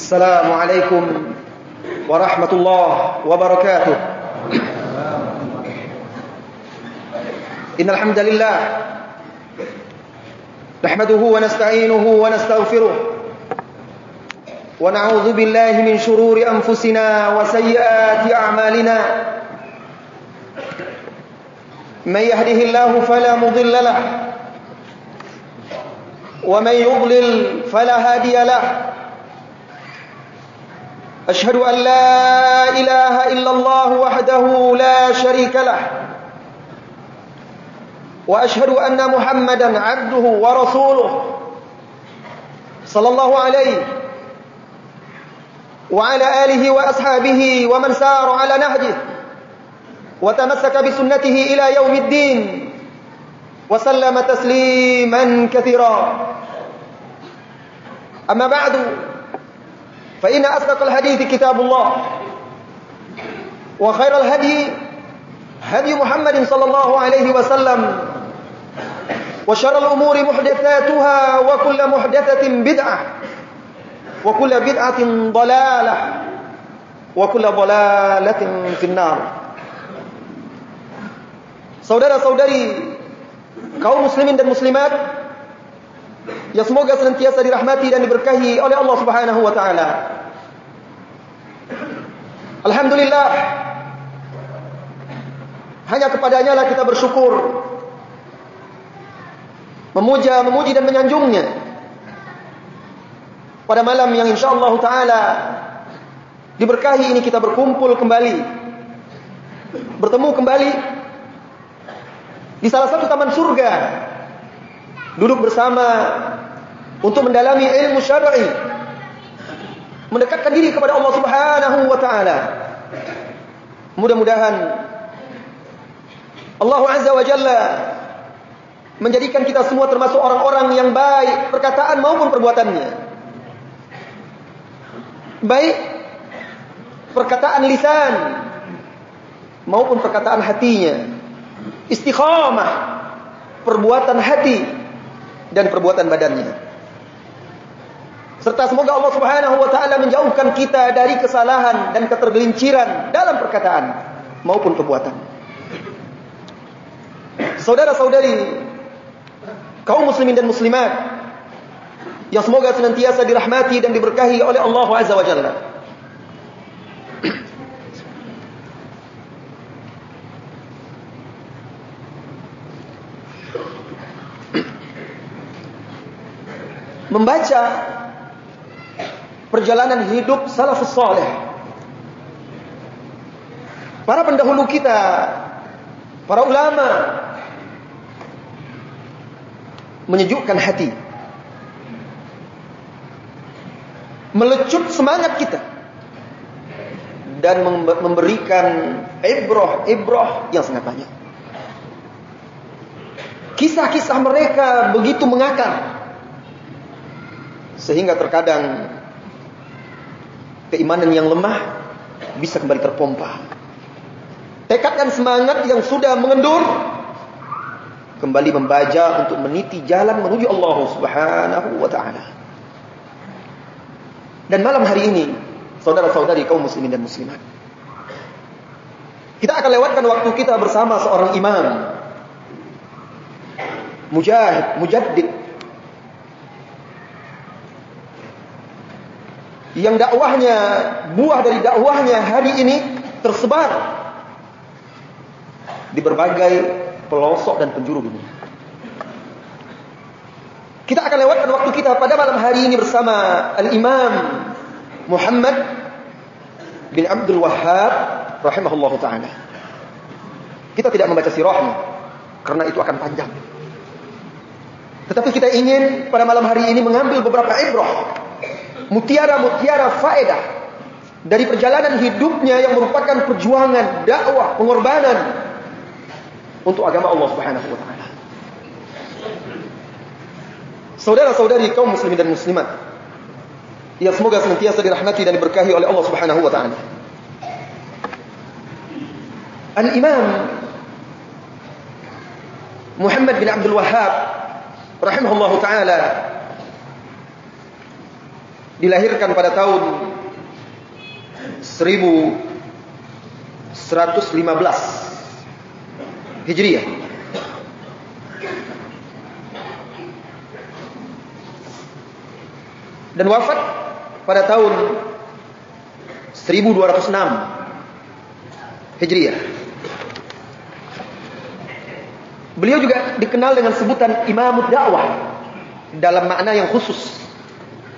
Assalamualaikum warahmatullahi wabarakatuh. Innal hamdalillah nahmaduhu wa nasta'inuhu wa nastaghfiruh wa na'udzu billahi min shururi anfusina wa sayyiati a'malina. May yahdihillahu fala mudilla lahu wa may yudlil fala hadiya lahu. أشهد أن لا إله إلا الله وحده لا شريك له وأشهد أن محمدا عبده ورسوله صلى الله عليه وعلى آله وأصحابه ومن سار على نهجه وتمسك بسنته إلى يوم الدين وسلم تسليما كثيرا. أما بعد فإن أصدق الحديث كتاب الله وخير الهدي هدي محمد صلى الله عليه وسلم وشر الأمور محدثاتها وكل محدثة بدعة وكل بدعة ضلالة وكل ضلالة في النار. Saudara-saudari kaum muslimin dan muslimat yang semoga senantiasa dirahmati dan diberkahi oleh Allah Subhanahu wa taala. Alhamdulillah, hanya kepadanya lah kita bersyukur, memuja, memuji dan menyanjungnya pada malam yang insyaallah taala diberkahi ini kita berkumpul kembali, bertemu kembali di salah satu taman surga, duduk bersama untuk mendalami ilmu syar'i, mendekatkan diri kepada Allah Subhanahu wa taala. Mudah-mudahan Allah Azza wa Jalla menjadikan kita semua termasuk orang-orang yang baik perkataan maupun perbuatannya. Baik perkataan lisan maupun perkataan hatinya. Istiqamah perbuatan hati dan perbuatan badannya. Serta semoga Allah Subhanahu wa taala menjauhkan kita dari kesalahan dan ketergelinciran dalam perkataan maupun perbuatan. Saudara-saudari kaum muslimin dan muslimat yang semoga senantiasa dirahmati dan diberkahi oleh Allah Azza wa Jalla. Membaca perjalanan hidup salafus saleh, para pendahulu kita, para ulama, menyejukkan hati, melecut semangat kita, dan memberikan ibrah yang sangat banyak. Kisah-kisah mereka begitu mengakar, sehingga terkadang keimanan yang lemah bisa kembali terpompa. Tekad dan semangat yang sudah mengendur kembali membaja untuk meniti jalan menuju Allah Subhanahu wa taala. Dan malam hari ini, saudara-saudari kaum muslimin dan muslimat, kita akan lewatkan waktu kita bersama seorang imam, mujaddid, yang dakwahnya, buah dari dakwahnya hari ini tersebar di berbagai pelosok dan penjuru dunia. Kita akan lewatkan waktu kita pada malam hari ini bersama Al-Imam Muhammad bin Abdul Wahhab rahimahullahu ta'ala. Kita tidak membaca sirahnya karena itu akan panjang. Tetapi kita ingin pada malam hari ini mengambil beberapa ibrah, mutiara-mutiara faedah dari perjalanan hidupnya yang merupakan perjuangan, dakwah, pengorbanan untuk agama Allah Subhanahu wa taala. Saudara-saudari kaum muslimin dan muslimat yang semoga senantiasa dirahmati dan diberkahi oleh Allah Subhanahu wa taala. Al-Imam Muhammad bin Abdul Wahhab rahimahullahu taala dilahirkan pada tahun 1115 Hijriah. Dan wafat pada tahun 1206 Hijriah. Beliau juga dikenal dengan sebutan Imamud Da'wah dalam makna yang khusus.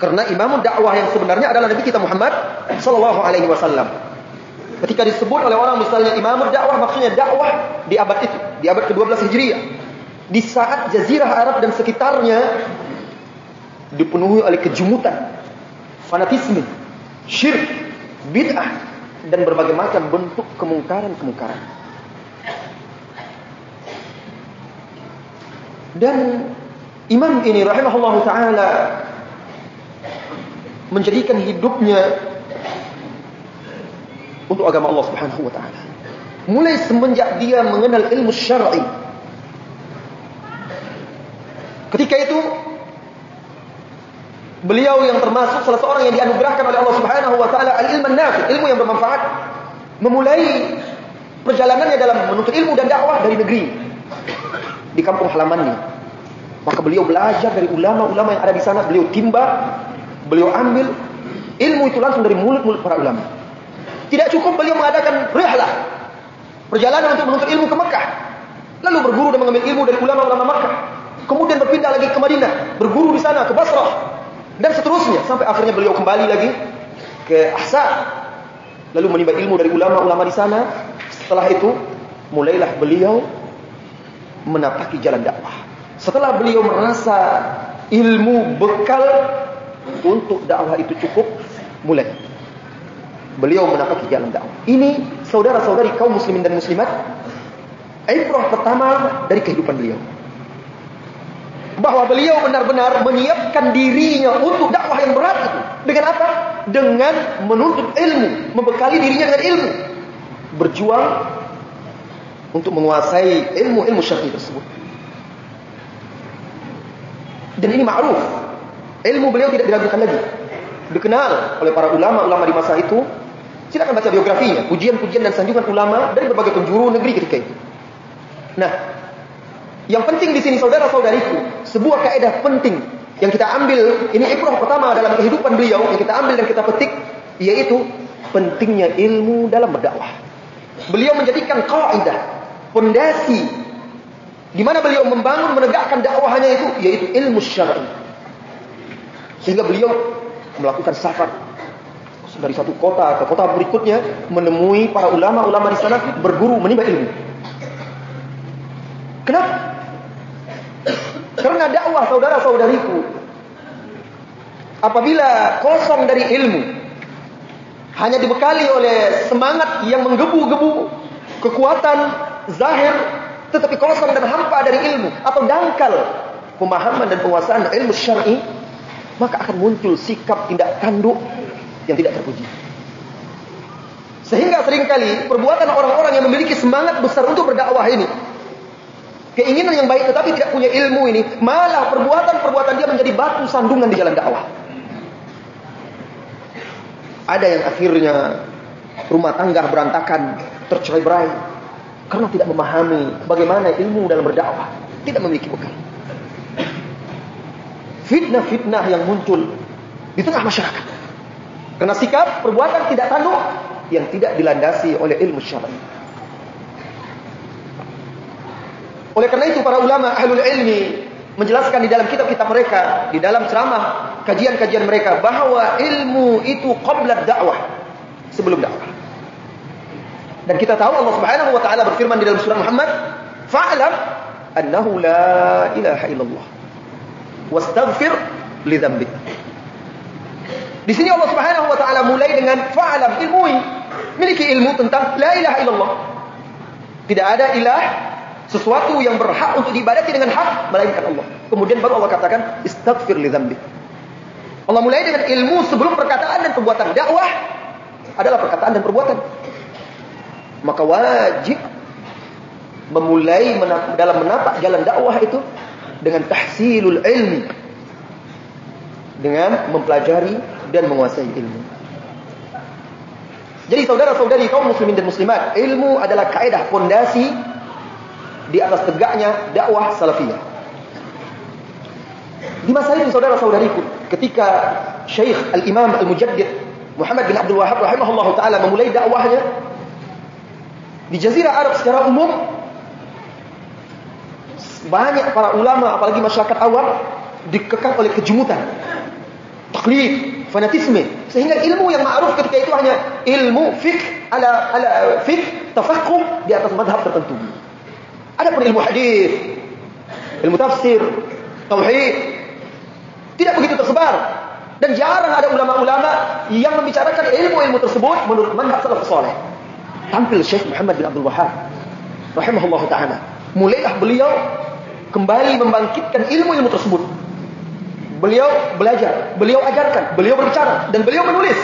Karena Imamud Da'wah yang sebenarnya adalah Nabi kita Muhammad sallallahu alaihi wasallam. Ketika disebut oleh orang misalnya Imamud Da'wah, maksudnya dakwah di abad itu, di abad ke-12 Hijriah. Di saat jazirah Arab dan sekitarnya dipenuhi oleh kejumutan, fanatisme, syirik, bid'ah, dan berbagai macam bentuk kemungkaran-kemungkaran. Dan imam ini rahimahullahu ta'ala menjadikan hidupnya untuk agama Allah subhanahu wa ta'ala. Mulai semenjak dia mengenal ilmu syar'i. Ketika itu beliau yang termasuk salah seorang yang dianugerahkan oleh Allah subhanahu wa ta'ala al-ilman nafi', ilmu yang bermanfaat, memulai perjalanannya dalam menuntut ilmu dan dakwah dari negeri, di kampung halamannya. Maka beliau belajar dari ulama-ulama yang ada di sana. Beliau timba, beliau ambil ilmu itu langsung dari mulut-mulut para ulama. Tidak cukup beliau mengadakan rihlah, perjalanan untuk menuntut ilmu ke Mekah, lalu berguru dan mengambil ilmu dari ulama-ulama Mekah, kemudian berpindah lagi ke Madinah, berguru di sana, ke Basrah, dan seterusnya, sampai akhirnya beliau kembali lagi ke Ahsa, lalu menimba ilmu dari ulama-ulama di sana. Setelah itu mulailah beliau menapaki jalan dakwah. Setelah beliau merasa ilmu bekal untuk dakwah itu cukup, mulai beliau menapaki jalan dakwah. Ini saudara-saudari kaum muslimin dan muslimat, ibrah pertama dari kehidupan beliau, bahwa beliau benar-benar menyiapkan dirinya untuk dakwah yang berat itu. Dengan apa? Dengan menuntut ilmu, membekali dirinya dengan ilmu, berjuang untuk menguasai ilmu-ilmu syar'i tersebut. Dan ini ma'ruf, ilmu beliau tidak diragukan lagi, dikenal oleh para ulama-ulama di masa itu. Silakan baca biografinya, pujian-pujian dan sanjungan ulama dari berbagai penjuru negeri ketika itu. Nah, yang penting di sini saudara-saudariku, sebuah kaidah penting yang kita ambil, ini ibrah pertama dalam kehidupan beliau yang kita ambil dan kita petik, yaitu pentingnya ilmu dalam berdakwah. Beliau menjadikan kaidah, pondasi di mana beliau membangun menegakkan dakwahnya itu, yaitu ilmu syar'i. Sehingga beliau melakukan safar dari satu kota ke kota berikutnya, menemui para ulama-ulama di sana, berguru, menimba ilmu. Kenapa? Karena dakwah saudara-saudariku, apabila kosong dari ilmu, hanya dibekali oleh semangat yang menggebu-gebu, kekuatan zahir, tetapi kosong dan hampa dari ilmu, atau dangkal pemahaman dan penguasaan ilmu syar'i, maka akan muncul sikap tindak tanduk yang tidak terpuji. Sehingga seringkali perbuatan orang-orang yang memiliki semangat besar untuk berdakwah ini, keinginan yang baik tetapi tidak punya ilmu ini, malah perbuatan-perbuatan dia menjadi batu sandungan di jalan dakwah. Ada yang akhirnya rumah tangga berantakan, tercerai-berai, karena tidak memahami bagaimana ilmu dalam berdakwah, tidak memiliki bekal. Fitnah-fitnah yang muncul di tengah masyarakat karena sikap perbuatan tidak tanduk yang tidak dilandasi oleh ilmu syar'i. Oleh karena itu para ulama ahlul ilmi menjelaskan di dalam kitab-kitab mereka, di dalam ceramah, kajian-kajian mereka, bahwa ilmu itu qabla dakwah, sebelum dakwah. Dan kita tahu Allah Subhanahu wa taala berfirman di dalam surah Muhammad, "Fa'lam annahu la ilaha illallah wastaghfir li dzambik." Di sini Allah Subhanahu wa taala mulai dengan fa'lam, ilmui, miliki ilmu tentang la ilaha illallah. Tidak ada ilah, sesuatu yang berhak untuk diibadati dengan hak melainkan Allah. Kemudian baru Allah katakan istaghfir li dzambik. Allah mulai dengan ilmu sebelum perkataan dan perbuatan. Dakwah adalah perkataan dan perbuatan. Maka wajib memulai dalam menapak jalan dakwah itu dengan tahsilul ilmi, dengan mempelajari dan menguasai ilmu. Jadi saudara-saudari kaum muslimin dan muslimat, ilmu adalah kaidah pondasi di atas tegaknya dakwah salafiyah. Di masa itu saudara-saudariku, ketika Syekh Al-Imam Al-Mujaddid Muhammad bin Abdul Wahhab rahimahullahu taala memulai dakwahnya di Jazirah Arab secara umum, banyak para ulama apalagi masyarakat awam dikekang oleh kejumutan, taklid, fanatisme, sehingga ilmu yang ma'ruf ketika itu hanya ilmu fiqh ala fiqh tafaqquh di atas mazhab tertentu. Adapun ilmu hadis, ilmu tafsir, tauhid tidak begitu tersebar, dan jarang ada ulama-ulama yang membicarakan ilmu-ilmu tersebut menurut manhaj salafus saleh. Tampil Syekh Muhammad bin Abdul Wahhab rahimahullahu taala, mulailah beliau kembali membangkitkan ilmu-ilmu tersebut. Beliau belajar, beliau ajarkan, beliau berbicara, dan beliau menulis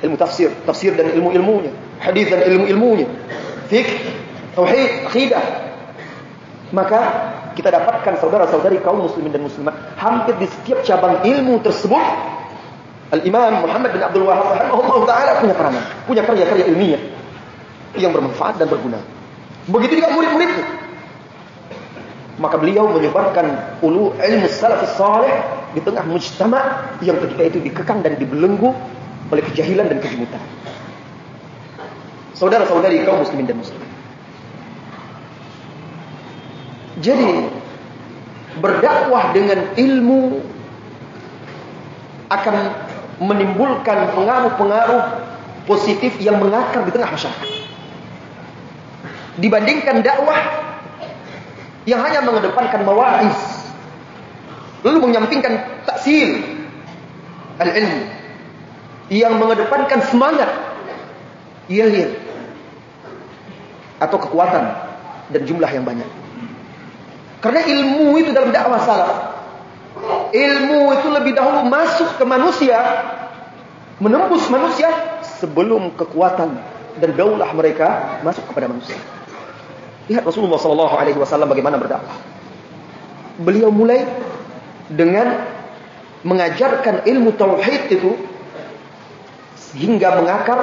ilmu tafsir, tafsir dan ilmu-ilmunya, hadis dan ilmu-ilmunya, fiqh, tauhid, akidah. Maka kita dapatkan saudara-saudari kaum muslimin dan muslimat, hampir di setiap cabang ilmu tersebut Al-Imam Muhammad bin Abdul Wahhab rahimahullahu taala punya peranan, punya karya-karya ilmiah yang bermanfaat dan berguna. Begitu juga murid-muridnya. Maka beliau menyebarkan ilmu salafus saleh di tengah mujtama' yang ketika itu dikekang dan dibelenggu oleh kejahilan dan kejemutan. Saudara-saudari kaum muslimin dan muslimat, jadi berdakwah dengan ilmu akan menimbulkan pengaruh-pengaruh positif yang mengakar di tengah masyarakat, dibandingkan dakwah yang hanya mengedepankan mawa'iz lalu menyampingkan taksil al-ilmu, yang mengedepankan semangat yahir atau kekuatan dan jumlah yang banyak. Karena ilmu itu dalam dakwah salaf, ilmu itu lebih dahulu masuk ke manusia, menembus manusia sebelum kekuatan dan daulah mereka masuk kepada manusia. Lihat Rasulullah SAW bagaimana berdakwah. Beliau mulai dengan mengajarkan ilmu tauhid itu hingga mengakar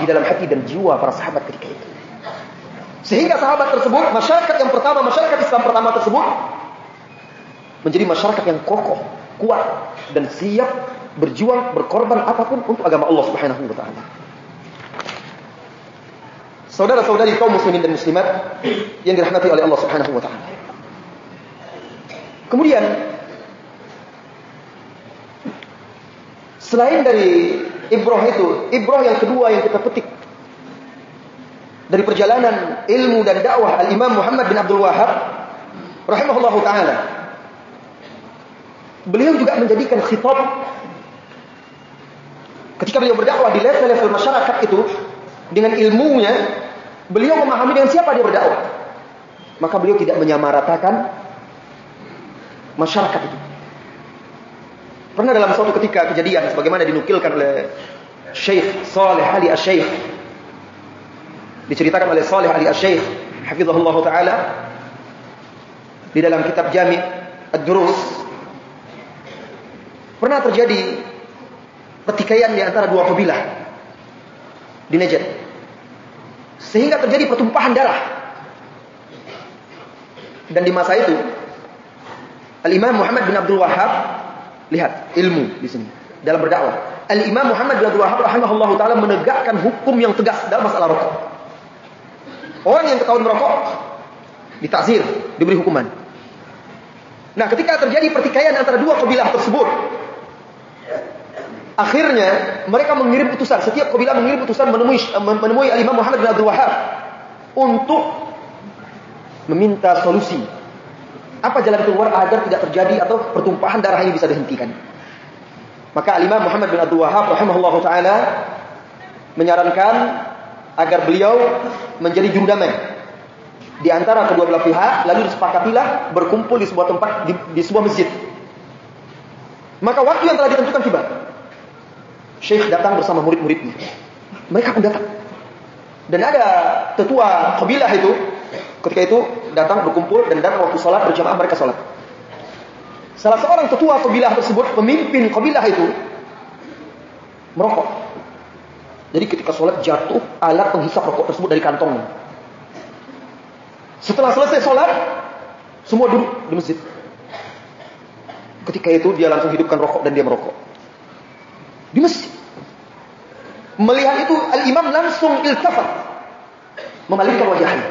di dalam hati dan jiwa para sahabat ketika itu. Sehingga sahabat tersebut, masyarakat yang pertama, masyarakat Islam pertama tersebut menjadi masyarakat yang kokoh, kuat, dan siap berjuang, berkorban apapun untuk agama Allah Subhanahu wa taala. Saudara-saudari kaum muslimin dan muslimat yang dirahmati oleh Allah Subhanahu wa taala. Kemudian selain dari ibrah itu, ibrah yang kedua yang kita petik dari perjalanan ilmu dan dakwah Al-Imam Muhammad bin Abdul Wahhab rahimahullahu taala, beliau juga menjadikan khitab ketika beliau berdakwah di level-level masyarakat itu. Dengan ilmunya beliau memahami dengan siapa dia berdakwah, maka beliau tidak menyamaratakan masyarakat itu. Pernah dalam suatu ketika kejadian sebagaimana dinukilkan oleh Syekh Saleh Ali Asy-Syaikh, diceritakan oleh Saleh Ali Asy-Syaikh hafizahullah taala di dalam kitab Jami' Ad-Durus, pernah terjadi pertikaian di antara dua kabilah di Najd, sehingga terjadi pertumpahan darah. Dan di masa itu Al-Imam Muhammad bin Abdul Wahhab, lihat ilmu di sini dalam berdakwah. Al-Imam Muhammad bin Abdul Wahhab rahimahullahu taala menegakkan hukum yang tegas dalam masalah rokok. Orang yang ketahuan merokok ditakzir, diberi hukuman. Nah, ketika terjadi pertikaian antara dua kabilah tersebut, akhirnya mereka mengirim utusan, setiap kabilah mengirim utusan menemui Al-Imam Muhammad bin Abdul Wahhab untuk meminta solusi. Apa jalan keluar agar tidak terjadi atau pertumpahan darah ini bisa dihentikan? Maka Al-Imam Muhammad bin Abdul Wahhab rahimahullahu taala menyarankan agar beliau menjadi juru damai di antara kedua belah pihak, lalu disepakatilah berkumpul di sebuah tempat di sebuah masjid. Maka waktu yang telah ditentukan tiba. Syekh datang bersama murid-muridnya. Mereka pun datang. Dan ada tetua kabilah itu ketika itu datang berkumpul, dan datang waktu salat berjamaah mereka salat. Salah seorang tetua kabilah tersebut, pemimpin kabilah itu, merokok. Jadi ketika sholat jatuh alat penghisap rokok tersebut dari kantongnya. Setelah selesai sholat, semua duduk di masjid. Ketika itu dia langsung hidupkan rokok dan dia merokok di masjid. Melihat itu al-imam langsung iltafat, memalingkan wajahnya.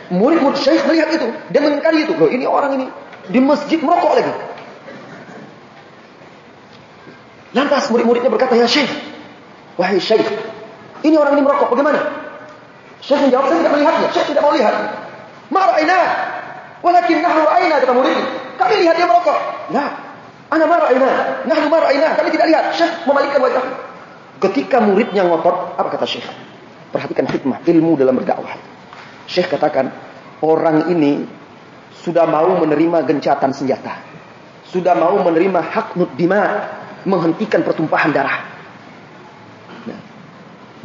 Murid-murid syekh melihat itu dan mengingkari itu. Loh, ini orang ini di masjid merokok lagi. Lantas murid-muridnya berkata, ya syekh, wahai syekh, ini orang ini merokok, bagaimana? Syekh menjawab, saya tidak melihatnya. Syekh tidak mau lihat. Ma ra'ayna, walakin nahnu ra'ayna, kata murid. Kami lihat dia merokok. Nah, ana ma ra'ayna, nahnu ma ra'ayna. Kami tidak lihat. Syekh memalingkan wajah. Ketika muridnya ngotot, apa kata Syekh? Perhatikan hikmah ilmu dalam berdakwah. Syekh katakan, orang ini sudah mau menerima gencatan senjata. Sudah mau menerima haqnud dima, menghentikan pertumpahan darah. Nah,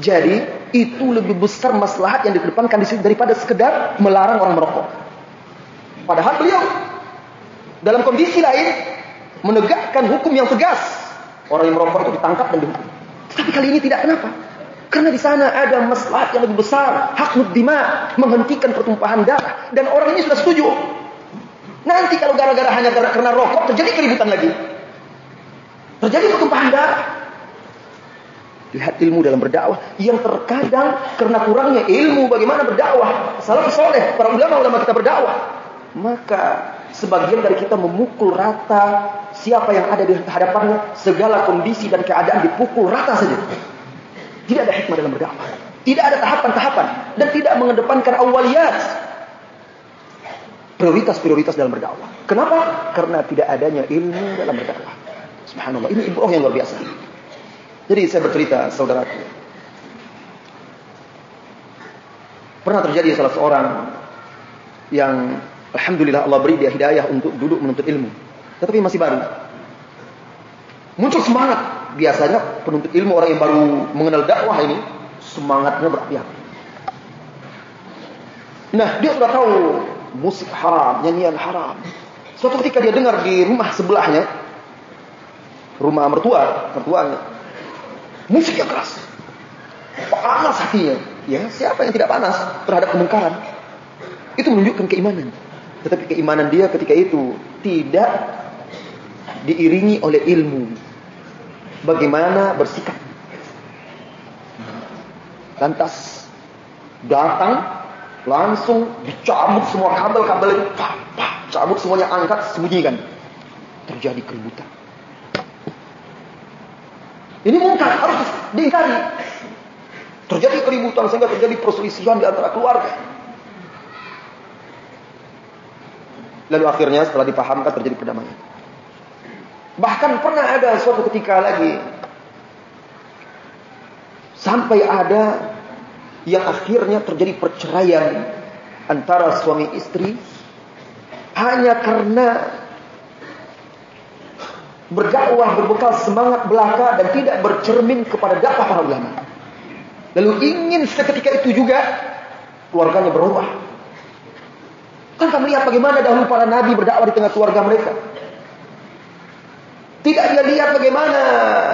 jadi itu lebih besar maslahat yang dikedepankan di sini daripada sekedar melarang orang merokok. Padahal beliau dalam kondisi lain menegakkan hukum yang tegas. Orang yang merokok itu ditangkap dan dihukum. Tapi kali ini tidak. Kenapa? Karena di sana ada maslahat yang lebih besar, haqnud dima, menghentikan pertumpahan darah, dan orang ini sudah setuju. Nanti kalau gara-gara hanya karena rokok terjadi keributan lagi. Terjadi pertumpahan darah. Lihat ilmu dalam berdakwah yang terkadang karena kurangnya ilmu bagaimana berdakwah. Salafus saleh, para ulama-ulama kita berdakwah, maka sebagian dari kita memukul rata siapa yang ada di hadapannya, segala kondisi dan keadaan dipukul rata saja. Tidak ada hikmah dalam berdakwah. Tidak ada tahapan-tahapan dan tidak mengedepankan awaliyat. Prioritas-prioritas dalam berdakwah. Kenapa? Karena tidak adanya ilmu dalam berdakwah. Subhanallah, ini ibrah yang luar biasa. Jadi saya bercerita, saudaraku. Pernah terjadi salah seorang yang alhamdulillah Allah beri dia hidayah untuk duduk menuntut ilmu. Tetapi masih baru. Muncul semangat. Biasanya penuntut ilmu, orang yang baru mengenal dakwah ini, semangatnya berapi-api. Nah, dia sudah tahu musik haram, nyanyian haram. Suatu ketika dia dengar di rumah sebelahnya, rumah mertuanya, musiknya keras. Panas hatinya. Ya, siapa yang tidak panas terhadap kemungkaran? Itu menunjukkan keimanan. Tetapi keimanan dia ketika itu tidak diiringi oleh ilmu. Bagaimana bersikap. Lantas datang, langsung dicabut semua kabel-kabel itu, cabut semuanya, angkat, sembunyikan. Terjadi keributan. Ini mungkar, harus diingkari. Terjadi keributan sehingga terjadi perselisihan di antara keluarga. Lalu akhirnya setelah dipahamkan terjadi perdamaian. Bahkan pernah ada suatu ketika lagi sampai ada yang akhirnya terjadi perceraian antara suami istri hanya karena berdakwah berbekal semangat belaka dan tidak bercermin kepada dakwah para ulama. Lalu ingin seketika itu juga keluarganya berubah. Kan kamu lihat bagaimana dahulu para nabi berdakwah di tengah keluarga mereka. Tidak dia lihat bagaimana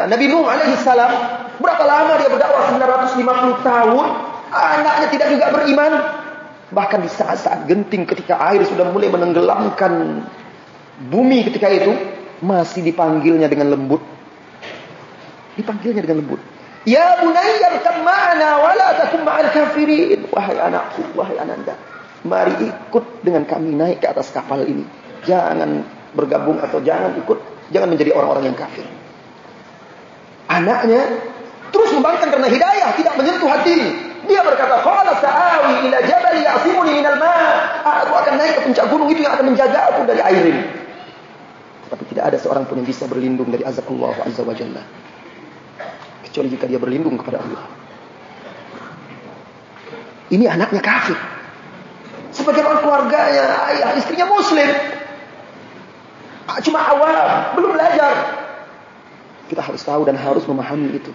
Nabi Nuh alaihissalam, berapa lama dia berdakwah, 950 tahun, anaknya tidak juga beriman. Bahkan di saat-saat genting ketika air sudah mulai menenggelamkan bumi ketika itu, masih dipanggilnya dengan lembut. Dipanggilnya dengan lembut. Ya bunayya rkab ma'ana wa la takum ma'al kafirin. Wahai anakku, wahai ananda, mari ikut dengan kami naik ke atas kapal ini. Jangan bergabung atau jangan menjadi orang-orang yang kafir. Anaknya terus membangkang karena hidayah, tidak menyentuh hati. Dia berkata, qala sa'awi ila jabal ya'simuni minal ma'. Aku akan naik ke puncak gunung itu yang akan menjaga aku dari air ini. Tapi tidak ada seorang pun yang bisa berlindung dari azab Allah azza wa jalla, kecuali jika dia berlindung kepada Allah. Ini anaknya kafir. Sebagian orang keluarganya, ayah istrinya muslim, cuma awam, belum belajar. Kita harus tahu dan harus memahami itu.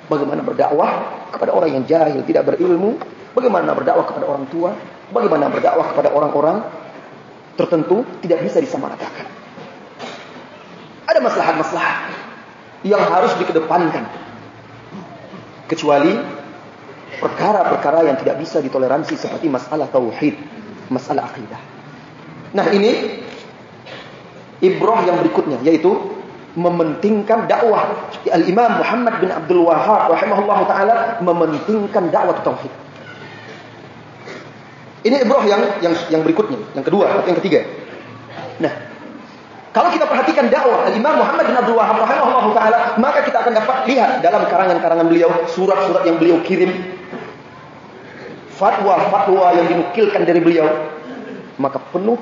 Bagaimana berdakwah kepada orang yang jahil, tidak berilmu. Bagaimana berdakwah kepada orang tua. Bagaimana berdakwah kepada orang-orang tertentu, tidak bisa disamaratakan. Ada maslahat-maslahat yang harus dikedepankan. kecuali perkara-perkara yang tidak bisa ditoleransi seperti masalah tauhid, masalah akidah. Nah, ini ibrah yang berikutnya, yaitu mementingkan dakwah. Al-Imam Muhammad bin Abdul Wahhab rahimahullah ta'ala mementingkan dakwah tauhid. Ini ibrah yang berikutnya, yang kedua atau yang ketiga. Nah, kalau kita perhatikan dakwah Al-Imam Muhammad bin Abdul Wahhab rahimahullah ta'ala, maka kita akan dapat lihat dalam karangan-karangan beliau, surat-surat yang beliau kirim, fatwa-fatwa yang dinukilkan dari beliau, maka penuh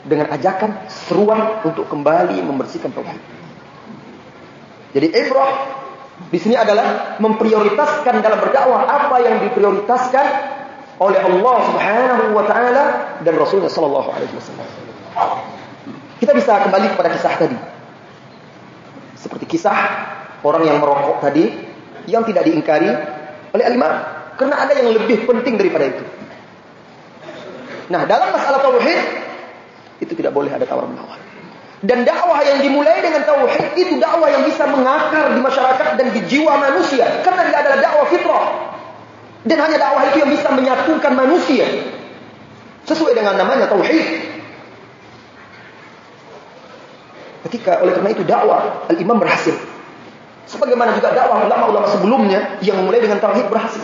dengan ajakan, seruan untuk kembali membersihkan tauhid. Jadi ibrah di sini adalah memprioritaskan dalam berdakwah apa yang diprioritaskan oleh Allah Subhanahu wa taala dan Rasulnya sallallahu alaihi wasallam. Kita bisa kembali kepada kisah tadi. Seperti kisah orang yang merokok tadi yang tidak diingkari oleh al-imam karena ada yang lebih penting daripada itu. Nah, dalam masalah tauhid itu tidak boleh ada tawar-menawar. Dan dakwah yang dimulai dengan tauhid itu dakwah yang bisa mengakar di masyarakat dan di jiwa manusia, karena dia adalah dakwah fitrah. Dan hanya dakwah itu yang bisa menyatukan manusia sesuai dengan namanya tauhid. Oleh karena itu dakwah al-imam berhasil. Sebagaimana juga dakwah ulama-ulama sebelumnya yang memulai dengan tauhid berhasil.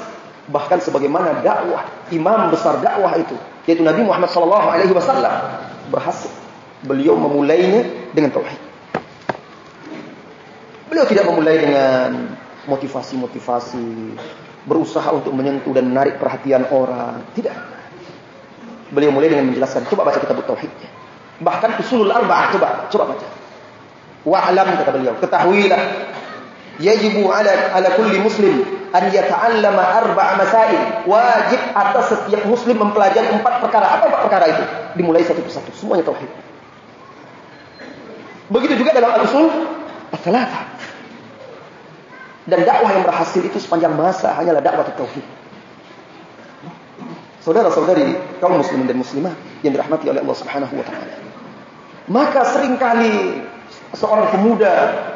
Bahkan sebagaimana dakwah imam besar dakwah itu, yaitu Nabi Muhammad SAW berhasil. Beliau memulainya dengan tauhid. Beliau tidak memulai dengan motivasi-motivasi, berusaha untuk menyentuh dan menarik perhatian orang. Tidak. Beliau mulai dengan menjelaskan. Coba baca kitab tauhidnya. Bahkan usulul arba'ah, coba baca. Wa'lam, kata beliau, ketahuilah, yajibu ala kulli muslim an yata'allama arba'a masail. Wajib atas setiap muslim mempelajari 4 perkara. Apa 4 perkara itu? Dimulai satu persatu, semuanya tauhid. Begitu juga dalam al-usul ats-tsalatsah. Dan dakwah yang berhasil itu sepanjang masa hanyalah dakwah tauhid. Saudara-saudari kaum muslimin dan muslimah yang dirahmati oleh Allah Subhanahu wa taala. Maka seringkali seorang pemuda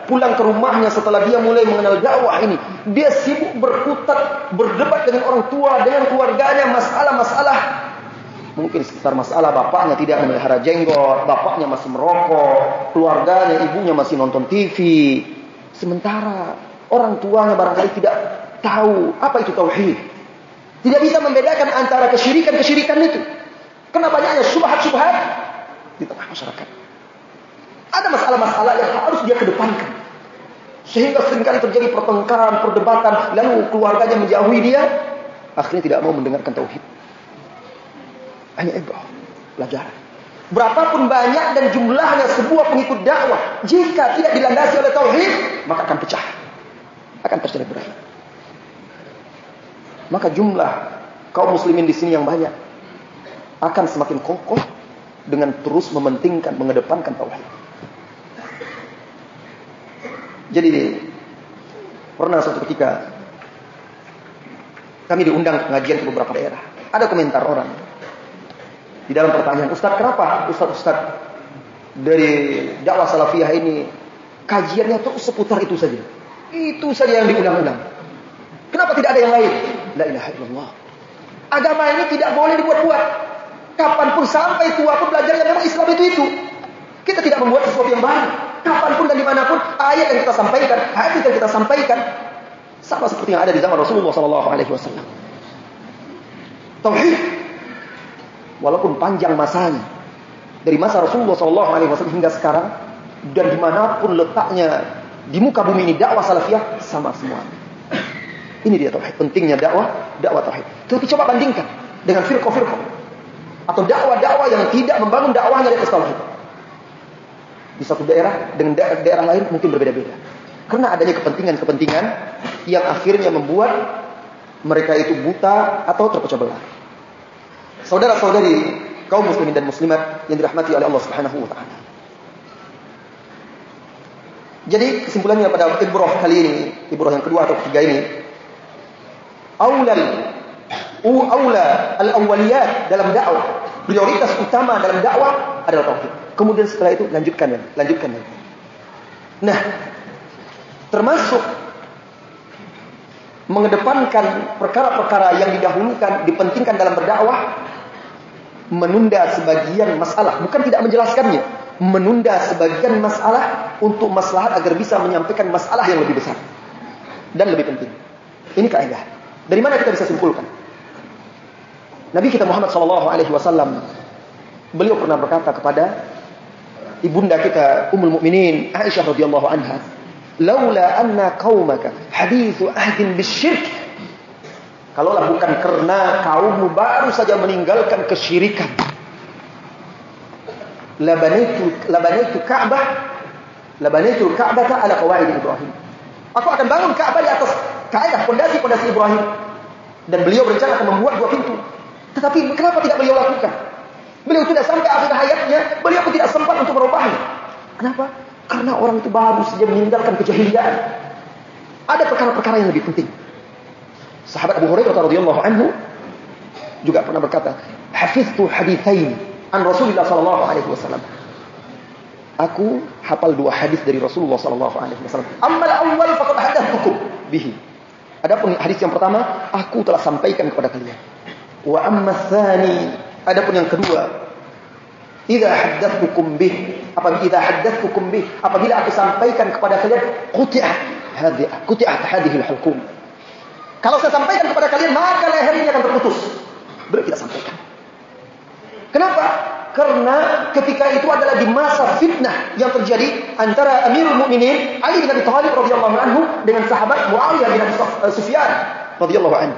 pulang ke rumahnya setelah dia mulai mengenal dakwah ini, dia sibuk berkutat, berdebat dengan orang tua, dengan keluarganya, masalah-masalah. Mungkin sekitar masalah bapaknya tidak memelihara jenggot, bapaknya masih merokok, keluarganya, ibunya masih nonton TV. Sementara orang tuanya barangkali tidak tahu apa itu tauhid. Tidak bisa membedakan antara kesyirikan-kesyirikan itu. Karena banyaknya syubhat-syubhat di tengah masyarakat. Ada masalah-masalah yang harus dia kedepankan. Sehingga seringkali terjadi pertengkaran, perdebatan, lalu keluarganya menjauhi dia, akhirnya tidak mau mendengarkan tauhid. Hanya ibrah, pelajaran. Berapapun banyak dan jumlahnya sebuah pengikut dakwah, jika tidak dilandasi oleh tauhid, maka akan pecah, akan tercerai berai. Maka jumlah kaum muslimin di sini yang banyak akan semakin kokoh dengan terus mementingkan, mengedepankan tauhid. Jadi pernah suatu ketika kami diundang ke pengajian ke beberapa daerah. Ada komentar orang di dalam pertanyaan, Ustaz, kenapa Ustaz dari dakwah salafiyah ini kajiannya terus seputar itu saja? Itu saja yang diulang-ulang. Kenapa tidak ada yang lain? La ilaha illallah. Agama ini tidak boleh dibuat-buat. Kapanpun sampai tua pun belajarnya memang Islam itu. Kita tidak membuat sesuatu yang baru. Kapanpun dan dimanapun ayat yang kita sampaikan, hadis yang kita sampaikan sama seperti yang ada di zaman Rasulullah SAW. Tauhid, walaupun panjang masanya dari masa Rasulullah SAW hingga sekarang, dan dimanapun letaknya di muka bumi ini dakwah salafiyah sama semua. Ini dia tauhid, pentingnya dakwah tauhid. Tapi coba bandingkan dengan firqah-firqah atau dakwah-dakwah yang tidak membangun dakwahnya di atas tauhid. Di satu daerah dengan daerah lain mungkin berbeda-beda. Karena adanya kepentingan-kepentingan yang akhirnya membuat mereka itu buta atau terpecah belah. Saudara-saudari kaum muslimin dan muslimat yang dirahmati oleh Allah Subhanahu wa taala. Jadi kesimpulannya pada ibrah kali ini, ibrah yang kedua atau ketiga ini, aula al-awwaliyat dalam dakwah, prioritas utama dalam dakwah adalah tauhid. Kemudian setelah itu lanjutkan lagi. Nah, termasuk mengedepankan perkara-perkara yang didahulukan, dipentingkan dalam berdakwah, menunda sebagian masalah, bukan tidak menjelaskannya, menunda sebagian masalah untuk maslahat agar bisa menyampaikan masalah yang lebih besar dan lebih penting. Ini kaidah. Dari mana kita bisa simpulkan? Nabi kita Muhammad SAW, beliau pernah berkata kepada ibunda kita Ummul Mukminin Aisyah radhiyallahu anha, "Laula anna qaumaka hadithu ahdin bisyirk." Kalaulah bukan karena kaummu baru saja meninggalkan kesyirikan, labanaitu Ka'bah ala qawaid Ibrahim. Aku akan bangun Ka'bah di atas kaidah pondasi Ibrahim. Dan beliau berencana akan membuat 2 pintu. Tetapi kenapa tidak beliau lakukan? Beliau tidak sampai akhir hayatnya, beliau pun tidak sempat untuk merubahnya. Kenapa? Karena orang itu baru saja meninggalkan kejahilian. Ada perkara-perkara yang lebih penting. Sahabat Abu Hurairah radhiyallahu anhu juga pernah berkata, "Hafiztu haditsain an Rasulullah sallallahu alaihi wasallam." Aku hafal 2 hadis dari Rasulullah sallallahu alaihi wasallam. Amma al-awwal faqad hadatstukum bihi. Adapun hadis yang pertama, aku telah sampaikan kepada kalian. Wa amma tsani, adapun yang kedua, idza haddatstukum bih, apabila aku sampaikan kepada kalian, quti'at hadhihi al-hukum. Kalau saya sampaikan kepada kalian, maka lehernya akan terputus. Beliau tidak sampaikan. Kenapa? Karena ketika itu adalah di masa fitnah yang terjadi antara Amirul Mukminin Ali bin Abi Thalib radhiyallahu anhu dengan sahabat Muawiyah bin Abi Sufyan radhiyallahu anhu.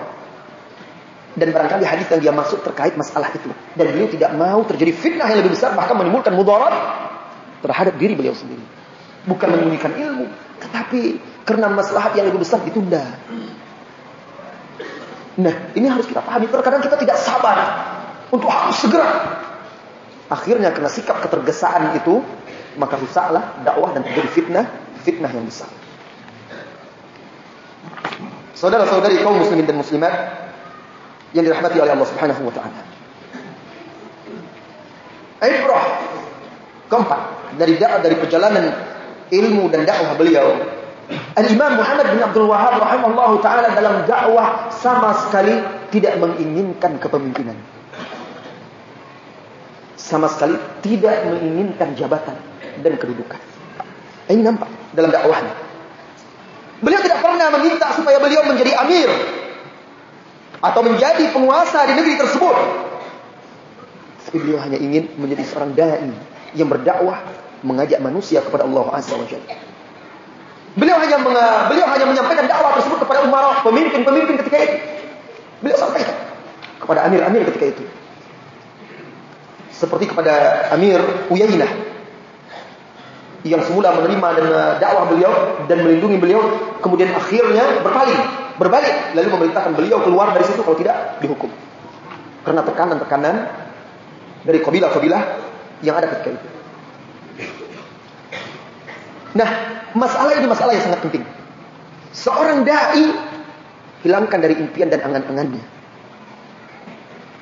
Dan barangkali hadis yang dia maksud terkait masalah itu. Dan beliau tidak mau terjadi fitnah yang lebih besar, bahkan menimbulkan mudarat terhadap diri beliau sendiri. Bukan menyembunyikan ilmu, tetapi karena maslahat yang lebih besar ditunda. Nah, ini harus kita pahami. Terkadang kita tidak sabar untuk harus segera. Akhirnya karena sikap ketergesaan itu, maka rusaklah dakwah dan terjadi fitnah yang besar. Saudara-saudari kaum muslimin dan muslimat yang dirahmati oleh Allah Subhanahu wa taala. Ibrah keempat dari perjalanan ilmu dan dakwah beliau, Al-Imam Muhammad bin Abdul Wahhab rahimahullahu taala dalam dakwah sama sekali tidak menginginkan kepemimpinan. Sama sekali tidak menginginkan jabatan dan kedudukan. Ini nampak dalam dakwahnya. Beliau tidak pernah meminta supaya beliau menjadi amir atau menjadi penguasa di negeri tersebut. Tapi beliau hanya ingin menjadi seorang dai yang berdakwah, mengajak manusia kepada Allah Azza wa Jalla. Beliau hanya menyampaikan dakwah tersebut kepada umara, pemimpin-pemimpin ketika itu. Beliau sampaikan kepada amir-amir ketika itu. Seperti kepada Amir Uyainah yang semula menerima dan dakwah beliau dan melindungi beliau, kemudian akhirnya berbalik lalu memerintahkan beliau keluar dari situ, kalau tidak dihukum. Karena tekanan-tekanan dari kabilah-kabilah yang ada ketika itu. Nah, masalah ini masalah yang sangat penting. Seorang dai hilangkan dari impian dan angan-angannya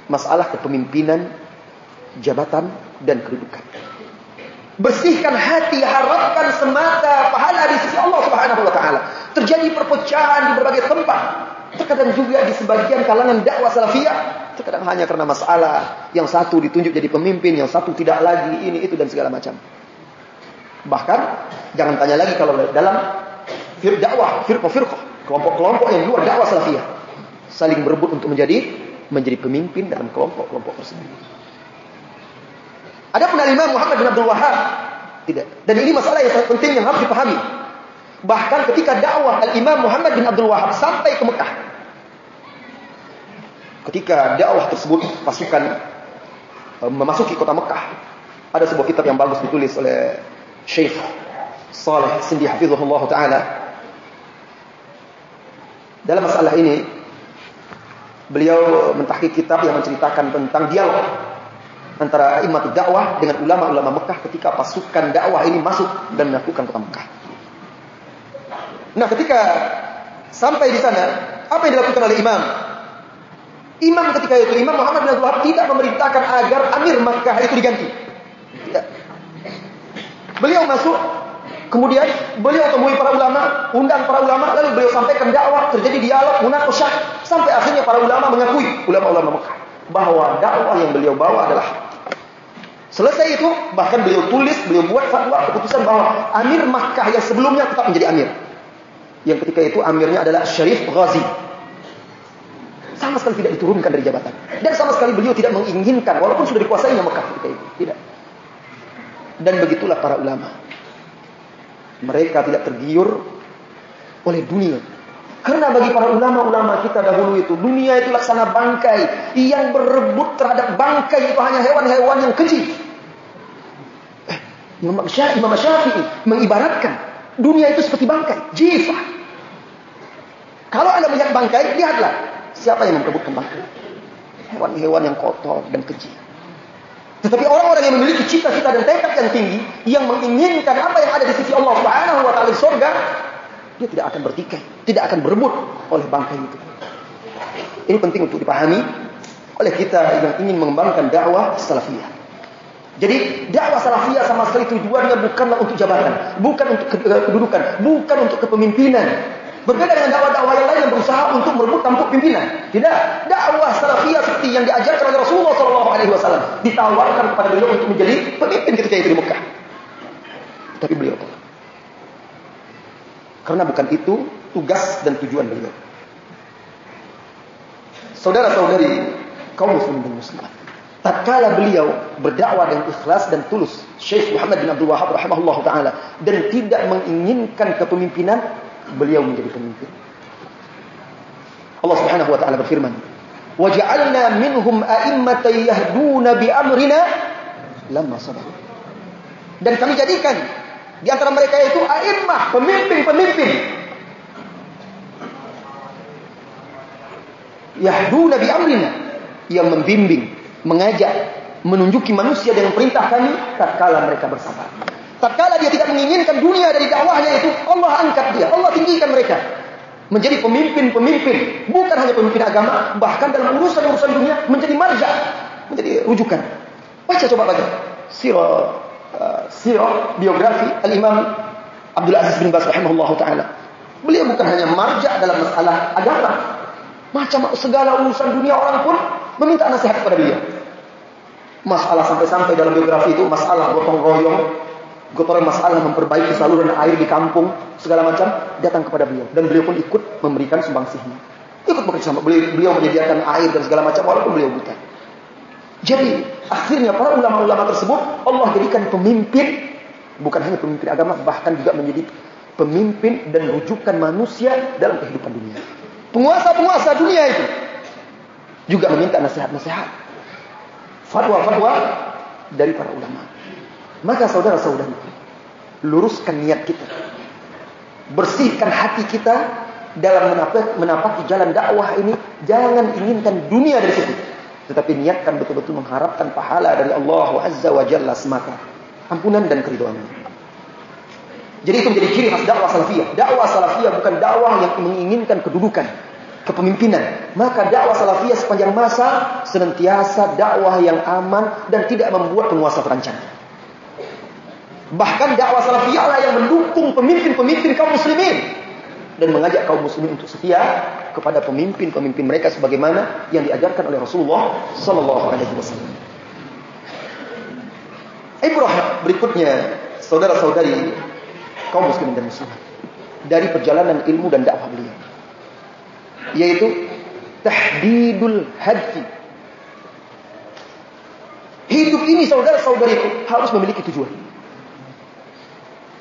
masalah kepemimpinan, jabatan dan kedudukan. Bersihkan hati, harapkan semata pahala di sisi Allah Subhanahu wa taala. Terjadi perpecahan di berbagai tempat. Terkadang juga di sebagian kalangan dakwah salafiyah, terkadang hanya karena masalah yang satu ditunjuk jadi pemimpin, yang satu tidak lagi, ini itu dan segala macam. Bahkan jangan tanya lagi kalau dalam dakwah firqah, kelompok-kelompok yang di luar dakwah salafiyah saling berebut untuk menjadi pemimpin dalam kelompok-kelompok tersebut. Adapun Imam Muhammad bin Abdul Wahhab tidak. Dan ini masalah yang sangat penting yang harus dipahami. Bahkan ketika dakwah Al-Imam Muhammad bin Abdul Wahhab sampai ke Mekah, ketika dakwah tersebut pasukan memasuki kota Mekah, ada sebuah kitab yang bagus ditulis oleh Syekh Saleh Sindi hafizahullah taala. Dalam masalah ini beliau mentahqiq kitab yang menceritakan tentang dialog antara imam dakwah dengan ulama-ulama Mekah ketika pasukan dakwah ini masuk dan melakukan kota Mekah. Nah, ketika sampai di sana, apa yang dilakukan oleh imam? Imam ketika itu, Imam Muhammad bin Abdul Wahhab tidak memerintahkan agar amir Mekah itu diganti. Tidak. Beliau masuk Kemudian beliau temui para ulama, undang para ulama, lalu beliau sampaikan dakwah, terjadi dialog, munakasyah, sampai akhirnya para ulama mengakui, ulama-ulama Mekah, bahwa dakwah yang beliau bawa adalah hak. Selesai itu, bahkan beliau tulis, beliau buat fatwa, keputusan bahwa Amir Makkah yang sebelumnya tetap menjadi Amir. Yang ketika itu Amirnya adalah Syarif Ghazi. Sama sekali tidak diturunkan dari jabatan. Dan sama sekali beliau tidak menginginkan, walaupun sudah dikuasainya Mekah ketika itu. Tidak. Dan begitulah para ulama. Mereka tidak tergiur oleh dunia. Karena bagi para ulama-ulama kita dahulu itu, dunia itu laksana bangkai. Yang berebut terhadap bangkai itu hanya hewan-hewan yang keji. Imam Syafi'i mengibaratkan dunia itu seperti bangkai, jifah. Kalau Anda melihat bangkai, lihatlah siapa yang memperebutkan bangkai. Hewan-hewan yang kotor dan keji. Tetapi orang-orang yang memiliki cita-cita dan tekad yang tinggi, yang menginginkan apa yang ada di sisi Allah Subhanahu wa taala di surga, dia tidak akan bertikai, tidak akan berebut oleh bangkai itu. Ini penting untuk dipahami oleh kita yang ingin mengembangkan dakwah salafiyah. Jadi dakwah salafiyah sama sekali tujuannya bukanlah untuk jabatan, bukan untuk kedudukan, bukan untuk kepemimpinan. Berbeda dengan dakwah-dakwah yang lain yang berusaha untuk merebut tampuk pimpinan. Tidak, dakwah salafiyah seperti yang diajarkan oleh Rasulullah SAW ditawarkan kepada beliau untuk menjadi pemimpin ketika itu di Mekah. Tapi beliau tolak. Karena bukan itu tugas dan tujuan beliau. Saudara-saudari kaum muslimin dan muslimat, tatkala beliau berdakwah dengan ikhlas dan tulus, Syekh Muhammad bin Abdul Wahhab rahimahullah taala, dan tidak menginginkan kepemimpinan, beliau menjadi pemimpin. Allah Subhanahu wa taala berfirman, "Wa ja'alna minhum a'immatan yahduna bi amrina lamma sabaru." Dan kami jadikan di antara mereka itu a'immah, pemimpin-pemimpin. Yahduna bi amrina, yang membimbing, mengajak, menunjuki manusia dengan perintah kami tatkala mereka bersabar. Tatkala dia tidak menginginkan dunia dari dakwahnya itu, Allah angkat dia, Allah tinggikan mereka menjadi pemimpin-pemimpin, bukan hanya pemimpin agama, bahkan dalam urusan-urusan dunia menjadi marja, menjadi rujukan. Baca coba baca sirah biografi Al-Imam Abdul Aziz bin Baz rahimahullahu taala. Beliau bukan hanya marja dalam masalah agama, macam segala urusan dunia orang pun meminta nasihat kepada beliau. Masalah sampai-sampai dalam biografi itu masalah gotong royong, masalah memperbaiki saluran air di kampung, segala macam datang kepada beliau, dan beliau pun ikut memberikan sumbangsihnya, ikut bekerja sama beliau menyediakan air dan segala macam walaupun beliau buta. Jadi akhirnya para ulama-ulama tersebut Allah jadikan pemimpin, bukan hanya pemimpin agama, bahkan juga menjadi pemimpin dan rujukan manusia dalam kehidupan dunia. Penguasa-penguasa dunia itu juga meminta nasihat-nasihat, fatwa-fatwa dari para ulama. Maka saudara-saudari, luruskan niat kita, bersihkan hati kita dalam menapaki jalan dakwah ini. Jangan inginkan dunia dari situ, tetapi niatkan betul-betul mengharapkan pahala dari Allah Azza wa Jalla semata, ampunan dan keridhaannya. Jadi itu menjadi ciri khas dakwah salafiyah. Dakwah salafiyah bukan dakwah yang menginginkan kedudukan, kepemimpinan. Maka dakwah salafiyah sepanjang masa senantiasa dakwah yang aman dan tidak membuat penguasa terancam. Bahkan dakwah salafiyah lah yang mendukung pemimpin-pemimpin kaum muslimin dan mengajak kaum muslimin untuk setia kepada pemimpin-pemimpin mereka sebagaimana yang diajarkan oleh Rasulullah sallallahu alaihi wasallam. Ibrah berikutnya, saudara-saudari kaum muslimin dan muslimat, dari perjalanan ilmu dan dakwah beliau, yaitu tahdidul hadfi. Hidup ini saudara-saudariku harus memiliki tujuan.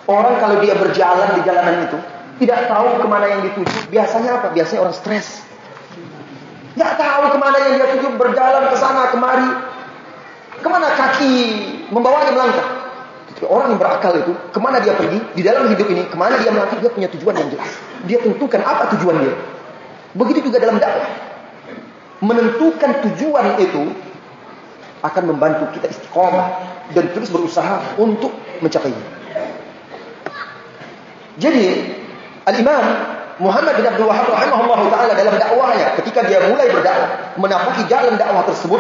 Orang kalau dia berjalan di jalanan itu tidak tahu kemana yang dituju, biasanya apa? Biasanya orang stres. Tidak tahu kemana yang dia tuju, berjalan ke sana kemari, kemana kaki membawanya melangkah. Tapi orang yang berakal itu, kemana dia pergi di dalam hidup ini, kemana dia melangkah, dia punya tujuan yang jelas. Dia tentukan apa tujuan dia. Begitu juga dalam dakwah. Menentukan tujuan itu akan membantu kita istiqomah dan terus berusaha untuk mencapainya. Jadi Al-Imam Muhammad bin Abdul Wahhab rahimahullah ta'ala dalam dakwahnya, ketika dia mulai berdakwah, menapuki jalan dakwah tersebut,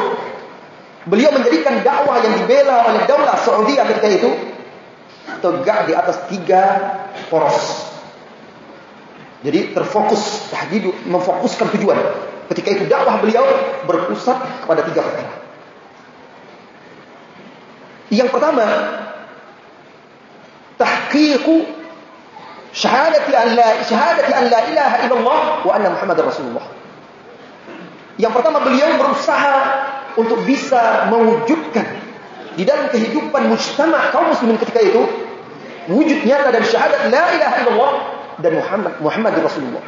beliau menjadikan dakwah yang dibela oleh Daulah Saudi ketika itu tegak di atas 3 poros. Jadi terfokus, tahdidu, memfokuskan tujuan. Ketika itu dakwah beliau berpusat kepada 3 perkara. Yang pertama, tahqiqu syahadati an la ilaha illallah wa anna Muhammadar Rasulullah. Yang pertama, beliau berusaha untuk bisa mewujudkan di dalam kehidupan mujtama' kaum muslimin ketika itu wujud nyata dan syahadat la ilaha illallah dan Muhammad Rasulullah.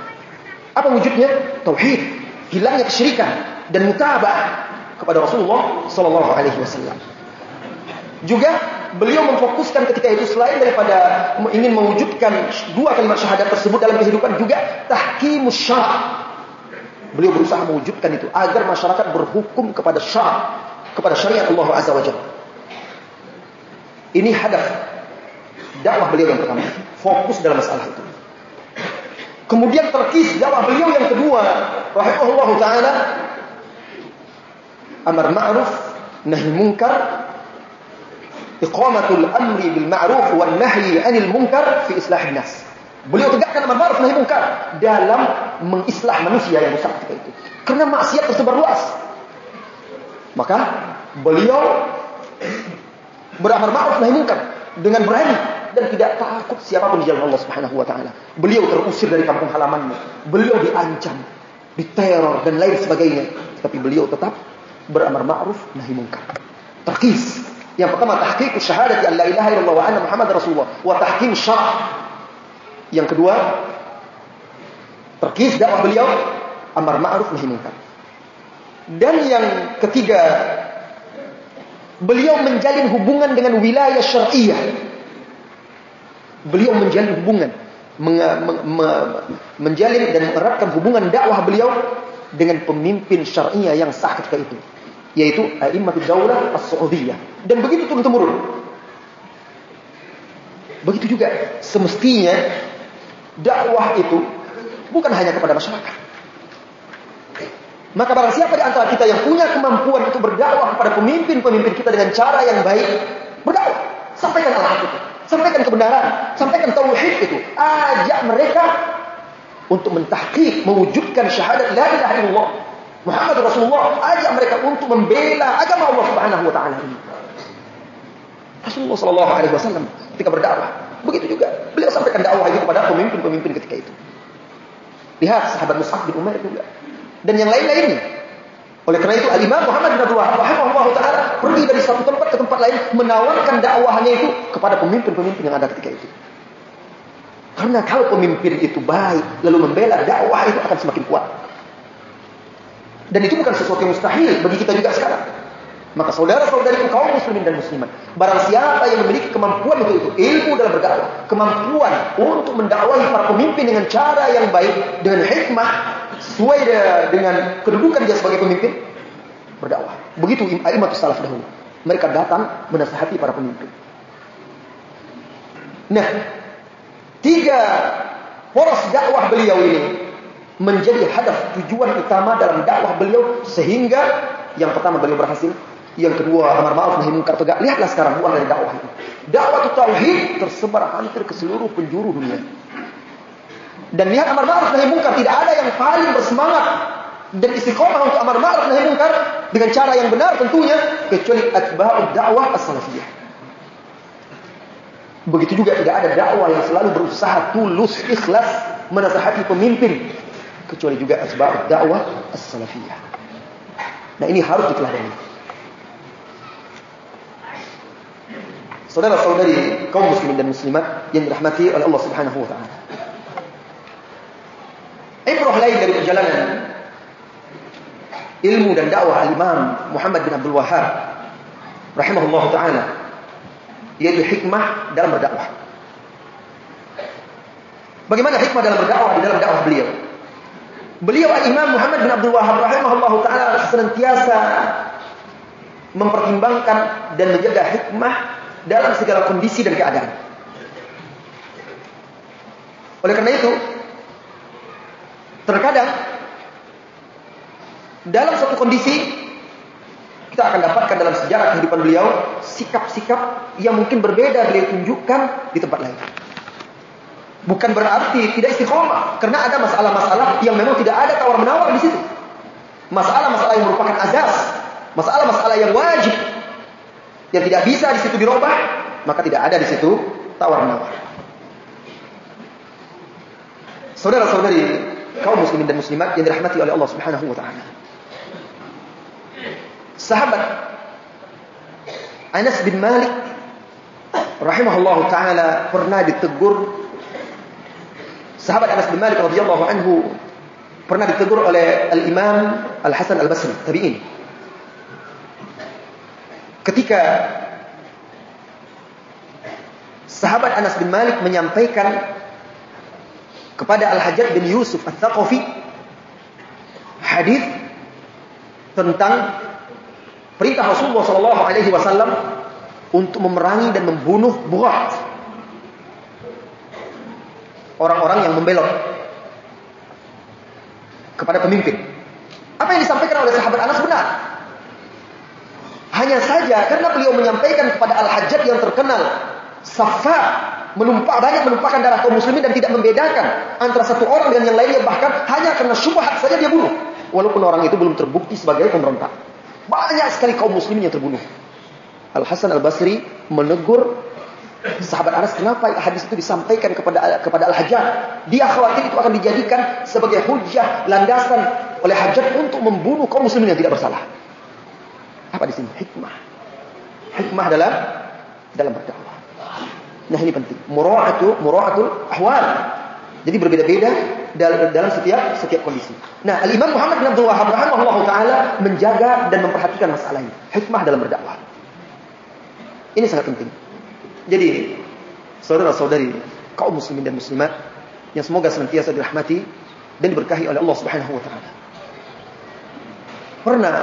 Apa wujudnya? Tauhid, hilangnya kesyirikan dan mutaba'ah kepada Rasulullah sallallahu alaihi wasallam. Juga beliau memfokuskan ketika itu selain daripada ingin mewujudkan 2 kalimat syahadat tersebut dalam kehidupan, juga tahkimus syara'. Beliau berusaha mewujudkan itu agar masyarakat berhukum kepada kepada syariat Allah Azza wa Jalla. Ini hadaf dakwah beliau yang pertama, fokus dalam masalah itu. Kemudian terkis dakwah beliau yang kedua, rahimahullah taala, amar ma'ruf nahi munkar, iqamatul amri bil ma'ruf wan nahyi 'anil munkar fi islahin nas. Beliau tegakkan amar ma'ruf nahi munkar dalam mengislah manusia yang rusak ketika itu. Karena maksiat tersebar luas. Maka beliau beramar ma'ruf nahi munkar dengan berani dan tidak takut siapapun di jalan Allah Subhanahu wa taala. Beliau terusir dari kampung halamannya. Beliau diancam, diteror dan lain sebagainya. Tapi beliau tetap beramar ma'ruf nahi munkar. Terkis. Yang pertama, tahqiqus syahadati an la ilaha illallah wa anna Muhammadar Rasulullah wa tahkim syara'. Yang kedua, terkis dakwah beliau amar ma'ruf nahi munkar. Dan yang ketiga, beliau menjalin hubungan dengan wilayah syar'iyyah. Beliau menjalin hubungan, menjalin dan mengeratkan hubungan dakwah beliau dengan pemimpin syar'iyyah yang sah ketika itu, yaitu a'immatud daulah as-Saudiyah. Dan begitu turun-temurun. Begitu juga semestinya dakwah itu bukan hanya kepada masyarakat. Maka barang siapa di antara kita yang punya kemampuan untuk berdakwah kepada pemimpin-pemimpin kita dengan cara yang baik, berdakwah, sampaikan al-haq itu, sampaikan kebenaran, sampaikan tauhid itu, ajak mereka untuk mentahqiq, mewujudkan syahadat la ilaha illallah Muhammad Rasulullah, ajak mereka untuk membela agama Allah Subhanahu wa taala ini. Rasulullah sallallahu alaihi wasallam ketika berdakwah, begitu juga beliau sampaikan dakwah itu kepada pemimpin-pemimpin ketika itu. Lihat sahabat Mus'ab bin Umair juga dan yang lain-lainnya. Oleh karena itu Al-Imam Muhammad bin Abdul Wahhab rahimahullah taala pergi dari satu tempat ke tempat lain menawarkan dakwahnya itu kepada pemimpin-pemimpin yang ada ketika itu. Karena kalau pemimpin itu baik lalu membela, dakwah itu akan semakin kuat. Dan itu bukan sesuatu yang mustahil bagi kita juga sekarang. Maka saudara-saudari kaum muslimin dan muslimat, barang siapa yang memiliki kemampuan itu ilmu dalam berdakwah, kemampuan untuk mendakwahi para pemimpin dengan cara yang baik, dengan hikmah, sesuai dengan kedudukan dia sebagai pemimpin, berdakwah. Begitu a'immatus salaf dahulu. Mereka datang menasihati para pemimpin. Nah, 3 poros dakwah beliau ini menjadi hadaf tujuan utama dalam dakwah beliau, sehingga yang pertama beliau berhasil, yang kedua amar ma'ruf nahi munkar tegak. Lihatlah sekarang buah dari dakwah itu. Dakwah tauhid tersebar hampir ke seluruh penjuru dunia. Dan lihat amar ma'ruf nahi munkar, tidak ada yang paling bersemangat dan istiqomah untuk amar ma'ruf nahi munkar dengan cara yang benar tentunya kecuali atba'ud dakwah as-salafiyah. Begitu juga tidak ada dakwah yang selalu berusaha tulus ikhlas menasihati pemimpin kecuali juga atba'ud dakwah as-salafiyah. Nah, ini harus diteladani. Saudara-saudari kaum muslimin dan muslimat yang dirahmati oleh Allah Subhanahu wa taala. Ibrah lain dari perjalanan ilmu dan dakwah Al-Imam Muhammad bin Abdul Wahhab rahimahullah taala, yaitu hikmah dalam berdakwah. Bagaimana hikmah dalam berdakwah di dalam dakwah beliau? Beliau Al-Imam Muhammad bin Abdul Wahhab rahimahullah taala senantiasa mempertimbangkan dan menjaga hikmah dalam segala kondisi dan keadaan. Oleh karena itu, terkadang dalam suatu kondisi Kita akan dapatkan dalam sejarah kehidupan beliau sikap-sikap yang mungkin berbeda beliau tunjukkan di tempat lain. Bukan berarti tidak istiqomah, karena ada masalah-masalah yang memang tidak ada tawar-menawar di situ. Masalah-masalah yang merupakan azas, masalah-masalah yang wajib, yang tidak bisa di situ dirubah, maka tidak ada di situ tawar-menawar. Saudara-saudari kaum muslimin dan muslimat yang dirahmati oleh Allah Subhanahu wa taala. Sahabat Anas bin Malik rahimahullahu taala pernah ditegur. Sahabat Anas bin Malik radhiyallahu anhu pernah ditegur oleh Al-Imam Al-Hasan Al-Basri, tabi'in. Ketika sahabat Anas bin Malik menyampaikan kepada Al-Hajjaj bin Yusuf Al-Thaqafi hadis tentang perintah Rasulullah SAW untuk memerangi dan membunuh Bughat, orang-orang yang membelot kepada pemimpin. Apa yang disampaikan oleh sahabat Anas benar. Hanya saja karena beliau menyampaikan kepada Al-Hajjaj yang terkenal Saffah, banyak menumpahkan darah kaum muslimin dan tidak membedakan antara satu orang dengan yang lainnya, bahkan hanya karena syubhat saja dia bunuh, walaupun orang itu belum terbukti sebagai pemberontak. Banyak sekali kaum muslimin yang terbunuh. Al-Hasan Al-Basri menegur sahabat Anas, kenapa hadis itu disampaikan kepada Al-Hajjaj? Dia khawatir itu akan dijadikan sebagai hujjah, landasan oleh Hajjaj untuk membunuh kaum muslimin yang tidak bersalah. Apa di sini? Hikmah dalam berdakwah. Nah, ini penting. Mura'atul ahwal. Jadi berbeda-beda dalam setiap kondisi. Nah, Al-Imam Muhammad bin Abdul Wahhab rahimahullahu taala menjaga dan memperhatikan masalah ini. Hikmah dalam berdakwah. Ini sangat penting. Jadi, saudara-saudari kaum muslimin dan muslimat yang semoga senantiasa dirahmati dan diberkahi oleh Allah Subhanahu wa taala. Pernah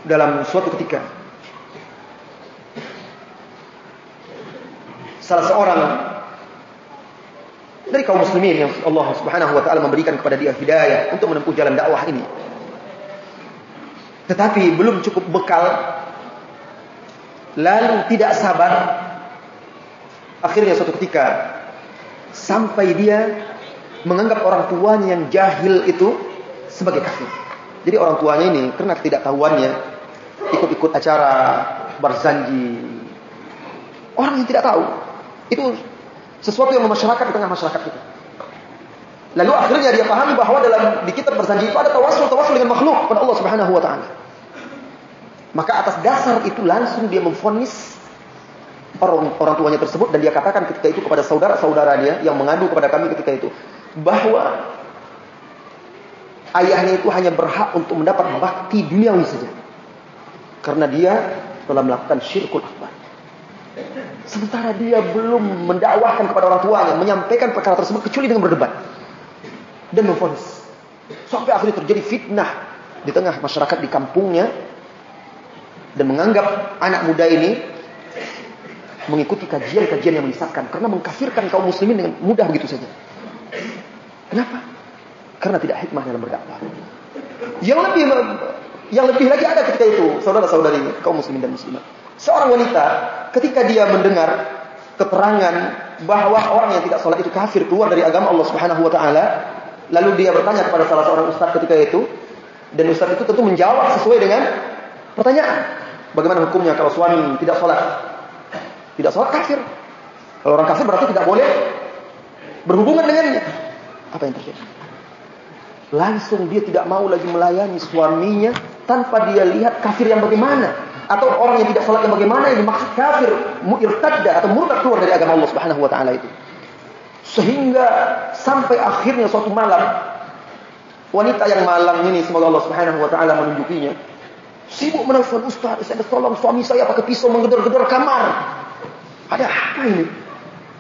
dalam suatu ketika salah seorang dari kaum muslimin yang Allah Subhanahu wa taala memberikan kepada dia hidayah untuk menempuh jalan dakwah ini, tetapi belum cukup bekal, lalu tidak sabar, akhirnya suatu ketika sampai dia menganggap orang tuanya yang jahil itu sebagai kafir. Jadi orang tuanya ini karena ketidaktahuannya ikut-ikut acara berzanji. Orang yang tidak tahu itu sesuatu yang memasyarakat di tengah masyarakat kita. Lalu akhirnya dia pahami bahwa di kitab berzanji itu ada tawassul dengan makhluk kepada Allah Subhanahu wa taala. Maka atas dasar itu langsung dia memvonis orang tuanya tersebut, dan dia katakan ketika itu kepada saudara-saudara dia yang mengadu kepada kami ketika itu bahwa ayahnya itu hanya berhak untuk mendapat bakti duniawi saja karena dia telah melakukan syirkul akbar. Sementara dia belum mendakwahkan kepada orang tuanya, menyampaikan perkara tersebut kecuali dengan berdebat dan memvonis. Sampai akhirnya terjadi fitnah di tengah masyarakat di kampungnya, dan menganggap anak muda ini mengikuti kajian-kajian yang menyesatkan karena mengkafirkan kaum muslimin dengan mudah begitu saja. Kenapa? Karena tidak hikmah dalam berdakwah. Yang lebih lagi ada ketika itu, saudara-saudari kaum muslimin dan muslimat. Seorang wanita ketika dia mendengar keterangan bahwa orang yang tidak sholat itu kafir, keluar dari agama Allah Subhanahu wa taala, lalu dia bertanya kepada salah seorang ustaz ketika itu, dan ustaz itu tentu menjawab sesuai dengan pertanyaan. Bagaimana hukumnya kalau suami tidak sholat? Tidak sholat kafir. Kalau orang kafir berarti tidak boleh berhubungan dengannya. Apa yang terjadi? Langsung dia tidak mau lagi melayani suaminya tanpa dia lihat kafir yang bagaimana, atau orang yang tidak sholat yang bagaimana yang dimaksud kafir, irtadda atau murtad keluar dari agama Allah Subhanahu wa taala itu. Sehingga sampai akhirnya suatu malam, wanita yang malang ini semoga Allah Subhanahu wa taala menunjukinya, sibuk menelpon, ustaz, saya tolong suami saya pakai pisau menggedor-gedor kamar. Ada apa ini?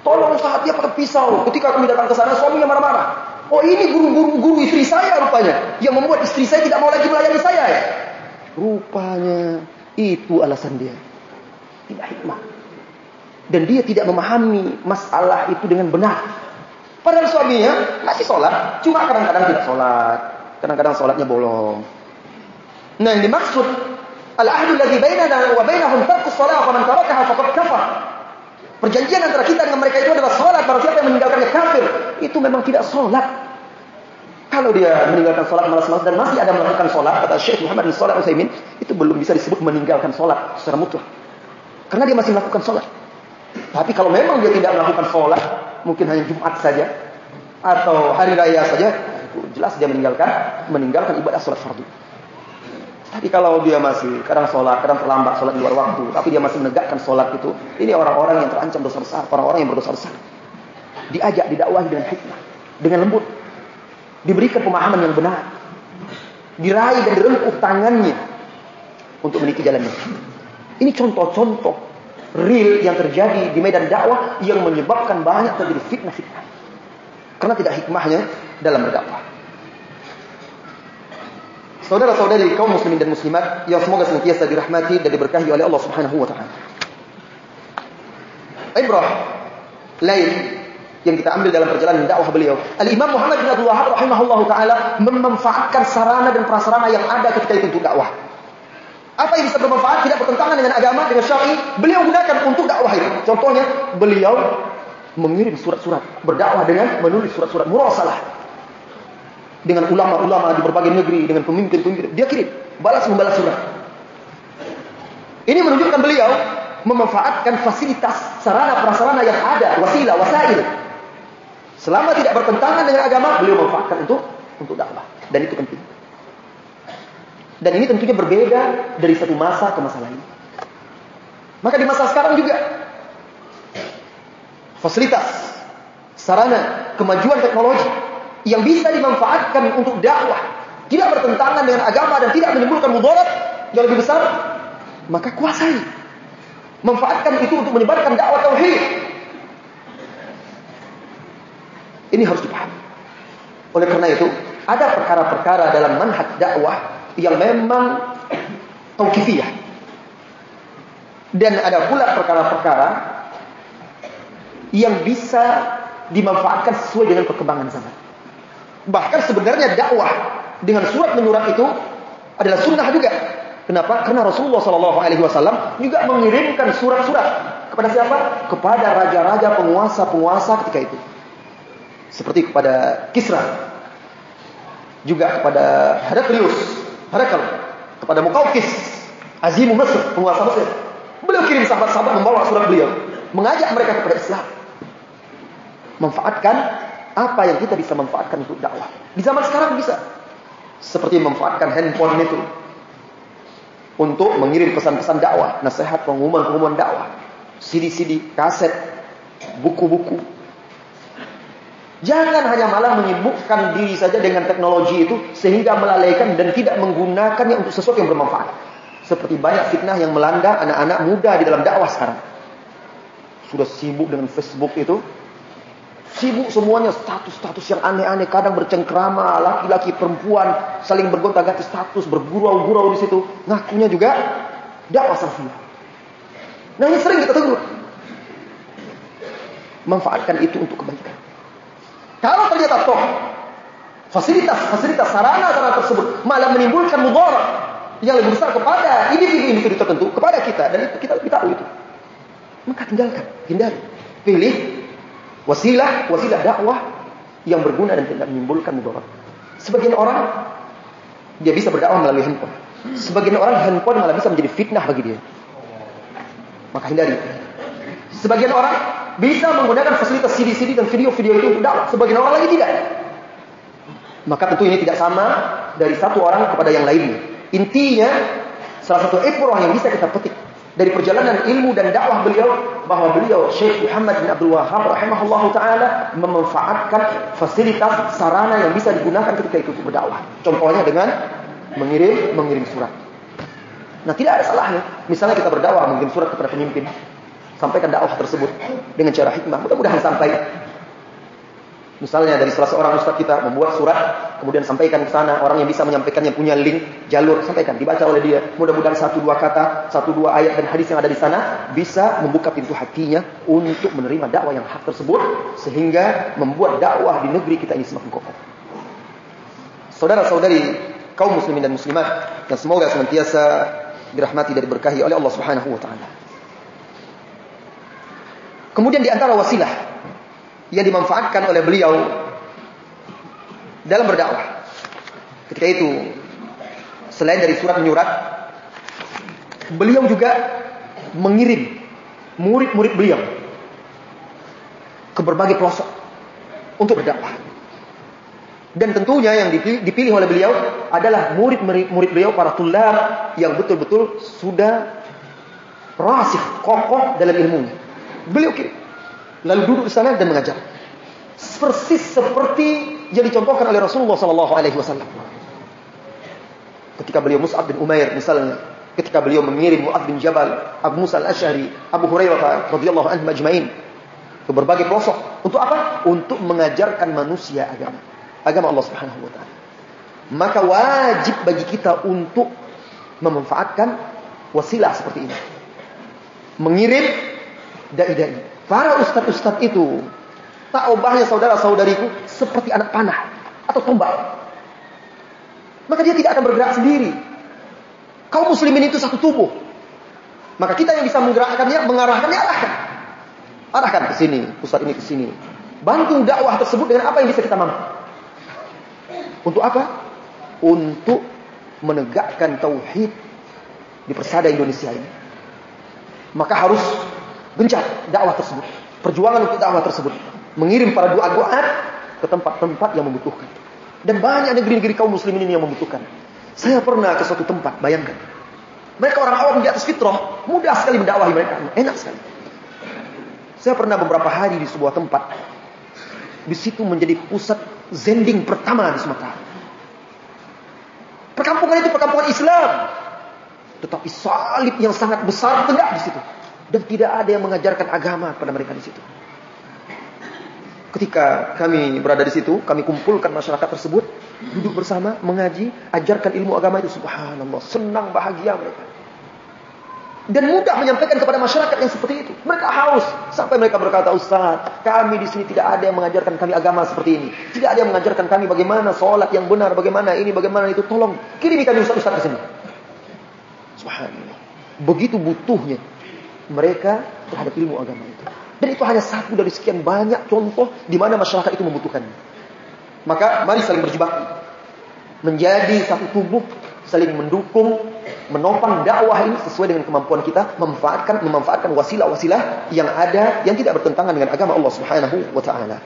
Tolong ustaz, dia pakai pisau. Ketika kami datang ke sana, suaminya marah-marah. Oh, ini guru istri saya rupanya, yang membuat istri saya tidak mau lagi melayani saya ya. Rupanya itu alasan dia. Tidak hikmah. Dan dia tidak memahami masalah itu dengan benar. Padahal suaminya masih sholat, cuma kadang-kadang tidak sholat. Kadang-kadang sholatnya bolong. Nah, yang dimaksud al-ahdu alladzi bainana wa bainahum tarkus shalah wa man tarakaha faqad kafar. Perjanjian antara kita dengan mereka itu adalah salat. Barang siapa yang meninggalkannya kafir. Itu memang tidak salat. Kalau dia meninggalkan salat malas-malas dan masih ada melakukan salat, kata Syekh Muhammad bin Shalih Al-Utsaimin, itu belum bisa disebut meninggalkan salat secara mutlak. Karena dia masih melakukan salat. Tapi kalau memang dia tidak melakukan salat, mungkin hanya Jumat saja atau hari raya saja, itu jelas dia meninggalkan ibadah salat fardu. Tapi kalau dia masih kadang sholat, kadang terlambat sholat di luar waktu, tapi dia masih menegakkan sholat itu, ini orang-orang yang terancam dosa besar, orang-orang yang berdosa besar. Diajak, didakwahi dengan hikmah, dengan lembut, diberikan pemahaman yang benar, diraih dan direngkuh tangannya untuk meniti jalannya. Ini contoh-contoh real yang terjadi di medan dakwah yang menyebabkan banyak terjadi fitnah-fitnah. Karena tidak hikmahnya dalam berdakwah. Saudara-saudari kaum muslimin dan muslimat yang semoga senantiasa dirahmati dan diberkahi oleh Allah Subhanahu wa taala. Ibrah lain yang kita ambil dalam perjalanan dakwah beliau, Al-Imam Muhammad bin Abdul Wahhab rahimahullahu taala memanfaatkan sarana dan prasarana yang ada ketika itu untuk dakwah. Apa yang bisa bermanfaat, tidak bertentangan dengan agama, dengan syar'i, beliau gunakan untuk dakwah itu. Contohnya, beliau mengirim surat-surat, berdakwah dengan menulis surat-surat murasalah. Dengan ulama-ulama di berbagai negeri, dengan pemimpin-pemimpin, dia kirim, balas-membalas surat. Ini menunjukkan beliau memanfaatkan fasilitas sarana prasarana yang ada, wasilah, wasail. Selama tidak bertentangan dengan agama, beliau manfaatkan untuk dakwah. Dan itu penting. Dan ini tentunya berbeda dari satu masa ke masa lain. Maka di masa sekarang juga fasilitas, sarana, kemajuan teknologi yang bisa dimanfaatkan untuk dakwah, tidak bertentangan dengan agama dan tidak menimbulkan mudarat yang lebih besar, maka kuasai. Manfaatkan itu untuk menyebarkan dakwah tauhid. Ini harus dipahami. Oleh karena itu, ada perkara-perkara dalam manhaj dakwah yang memang tauqifiyah. Dan ada pula perkara-perkara yang bisa dimanfaatkan sesuai dengan perkembangan zaman. Bahkan sebenarnya dakwah dengan surat menyurat itu adalah sunnah juga. Kenapa? Karena Rasulullah SAW juga mengirimkan surat-surat kepada siapa? Kepada raja-raja, penguasa-penguasa ketika itu. Seperti kepada Kisra, juga kepada Herakl, kepada Muqawqis, Azimu Mesir, penguasa Mesir. Beliau kirim sahabat-sahabat membawa surat beliau, mengajak mereka kepada Islam. Manfaatkan apa yang kita bisa manfaatkan untuk dakwah. Di zaman sekarang bisa. Seperti memanfaatkan handphone itu untuk mengirim pesan-pesan dakwah, nasihat, pengumuman-pengumuman dakwah, CD-CD, kaset, buku-buku. Jangan hanya malah menyibukkan diri saja dengan teknologi itu sehingga melalaikan dan tidak menggunakannya untuk sesuatu yang bermanfaat. Seperti banyak fitnah yang melanda anak-anak muda di dalam dakwah sekarang. Sudah sibuk dengan Facebook itu. Sibuk semuanya status-status yang aneh-aneh, kadang bercengkrama, laki-laki perempuan saling bergonta-ganti status, bergurau-gurau di situ. Ngakunya juga dakwah salafiyah. Nah, ini sering kita tegur. Manfaatkan itu untuk kebaikan. Kalau ternyata toh fasilitas sarana tersebut malah menimbulkan mudarat yang lebih besar kepada individu-individu tertentu, kepada kita, dan itu kita tahu itu, maka tinggalkan, hindari, pilih wasilah dakwah yang berguna dan tidak menimbulkan mudarat. Sebagian orang dia bisa berdakwah melalui handphone. Sebagian orang handphone malah bisa menjadi fitnah bagi dia. Maka hindari. Sebagian orang bisa menggunakan fasilitas CD-CD dan video-video itu untuk dakwah. Sebagian orang lagi tidak. Maka tentu ini tidak sama dari satu orang kepada yang lainnya. Intinya, salah satu ibrah yang bisa kita petik dari perjalanan ilmu dan dakwah beliau, bahwa beliau Syekh Muhammad bin Abdul Wahhab rahimahullahu taala memanfaatkan fasilitas sarana yang bisa digunakan ketika itu untuk berdakwah. Contohnya dengan mengirim surat. Nah, tidak ada salahnya. Misalnya kita berdakwah mengirim surat kepada pemimpin, sampaikan dakwah tersebut dengan cara hikmah. Mudah-mudahan sampai. Misalnya dari salah seorang ustaz kita membuat surat, kemudian sampaikan ke sana, orang yang bisa menyampaikannya punya link, jalur, sampaikan, dibaca oleh dia. Mudah-mudahan 1-2 kata, 1-2 ayat dan hadis yang ada di sana bisa membuka pintu hatinya untuk menerima dakwah yang hak tersebut, sehingga membuat dakwah di negeri kita ini semakin kokoh. Saudara-saudari kaum muslimin dan muslimat yang semoga senantiasa dirahmati dan diberkahi oleh Allah Subhanahu wa taala. Kemudian di antara wasilah yang dimanfaatkan oleh beliau dalam berdakwah ketika itu, selain dari surat menyurat, beliau juga mengirim murid-murid beliau ke berbagai pelosok untuk berdakwah. Dan tentunya yang dipilih oleh beliau adalah murid-murid beliau, para tulab yang betul-betul sudah rasih, kokoh dalam ilmunya. Beliau kirim, lalu duduk di sana dan mengajar. Persis seperti yang dicontohkan oleh Rasulullah SAW. Ketika beliau Mus'ab bin Umair misalnya, ketika beliau mengirim Mu'adz bin Jabal, Abu Musa al-Asy'ari, Abu Hurairah radhiyallahu anhum ajma'in ke berbagai pelosok. Untuk apa? Untuk mengajarkan manusia agama Allah Subhanahu wa taala. Maka wajib bagi kita untuk memanfaatkan wasilah seperti ini. Mengirim dai-dai. Para ustaz-ustaz itu tak ubahnya saudara-saudariku seperti anak panah atau tombak. Maka dia tidak akan bergerak sendiri. Kaum muslimin itu satu tubuh. Maka kita yang bisa menggerakkannya, mengarahkannya, arahkan ke sini, ustaz ini ke sini. Bantu dakwah tersebut dengan apa yang bisa kita mampu. Untuk apa? Untuk menegakkan tauhid di persada Indonesia ini. Maka harus gencar dakwah tersebut. Perjuangan untuk dakwah tersebut. Mengirim para duat-duat ke tempat-tempat yang membutuhkan. Dan banyak negeri-negeri kaum muslimin ini yang membutuhkan. Saya pernah ke suatu tempat, bayangkan. Mereka orang awam di atas fitrah, mudah sekali mendakwahi mereka. Enak sekali. Saya pernah beberapa hari di sebuah tempat. Di situ menjadi pusat zending pertama di Sumatera. Perkampungan itu perkampungan Islam. Tetapi salib yang sangat besar tegak di situ. Dan tidak ada yang mengajarkan agama kepada mereka di situ. Ketika kami berada di situ, kami kumpulkan masyarakat tersebut, duduk bersama, mengaji, ajarkan ilmu agama itu. Subhanallah, senang, bahagia mereka. Dan mudah menyampaikan kepada masyarakat yang seperti itu. Mereka haus. Sampai mereka berkata, Ustaz, kami di sini tidak ada yang mengajarkan kami agama seperti ini. Tidak ada yang mengajarkan kami bagaimana sholat yang benar, bagaimana ini, bagaimana itu. Tolong, kirimi kami ustaz-ustaz ke sini. Subhanallah. Begitu butuhnya mereka terhadap ilmu agama itu. Dan itu hanya satu dari sekian banyak contoh di mana masyarakat itu membutuhkannya. Maka mari saling berjibaku. Menjadi satu tubuh, saling mendukung, menopang dakwah ini sesuai dengan kemampuan kita, memanfaatkan wasilah-wasilah yang ada yang tidak bertentangan dengan agama Allah Subhanahu wa taala.